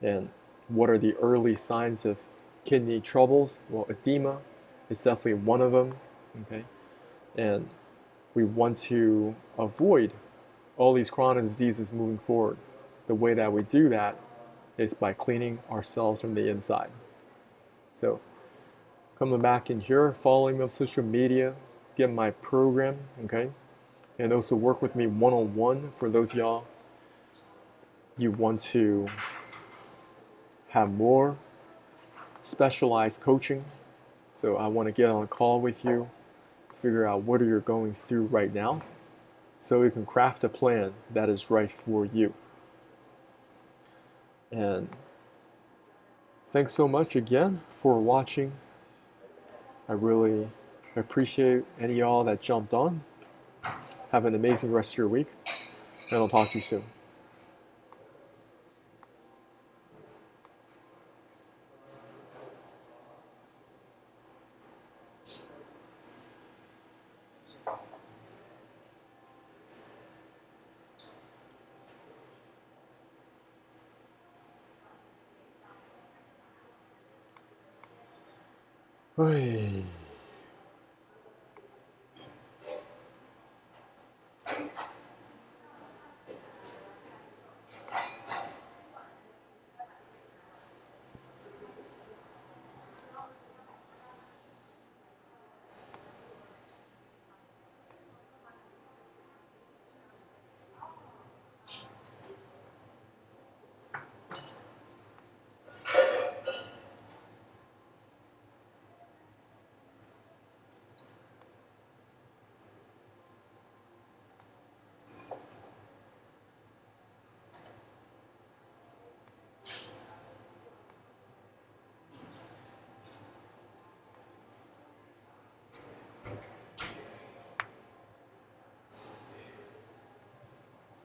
And what are the early signs of kidney troubles? Well, edema is definitely one of them. Okay, and we want to avoid all these chronic diseases moving forward. The way that we do that is by cleaning ourselves from the inside. So coming back in here, following me on social media, get my program, okay? And also work with me one-on-one for those of y'all you want to have more specialized coaching. So I want to get on a call with you, figure out what you're going through right now, so we can craft a plan that is right for you. And thanks so much again for watching. I really appreciate any of y'all that jumped on. Have an amazing rest of your week, and I'll talk to you soon. Hey.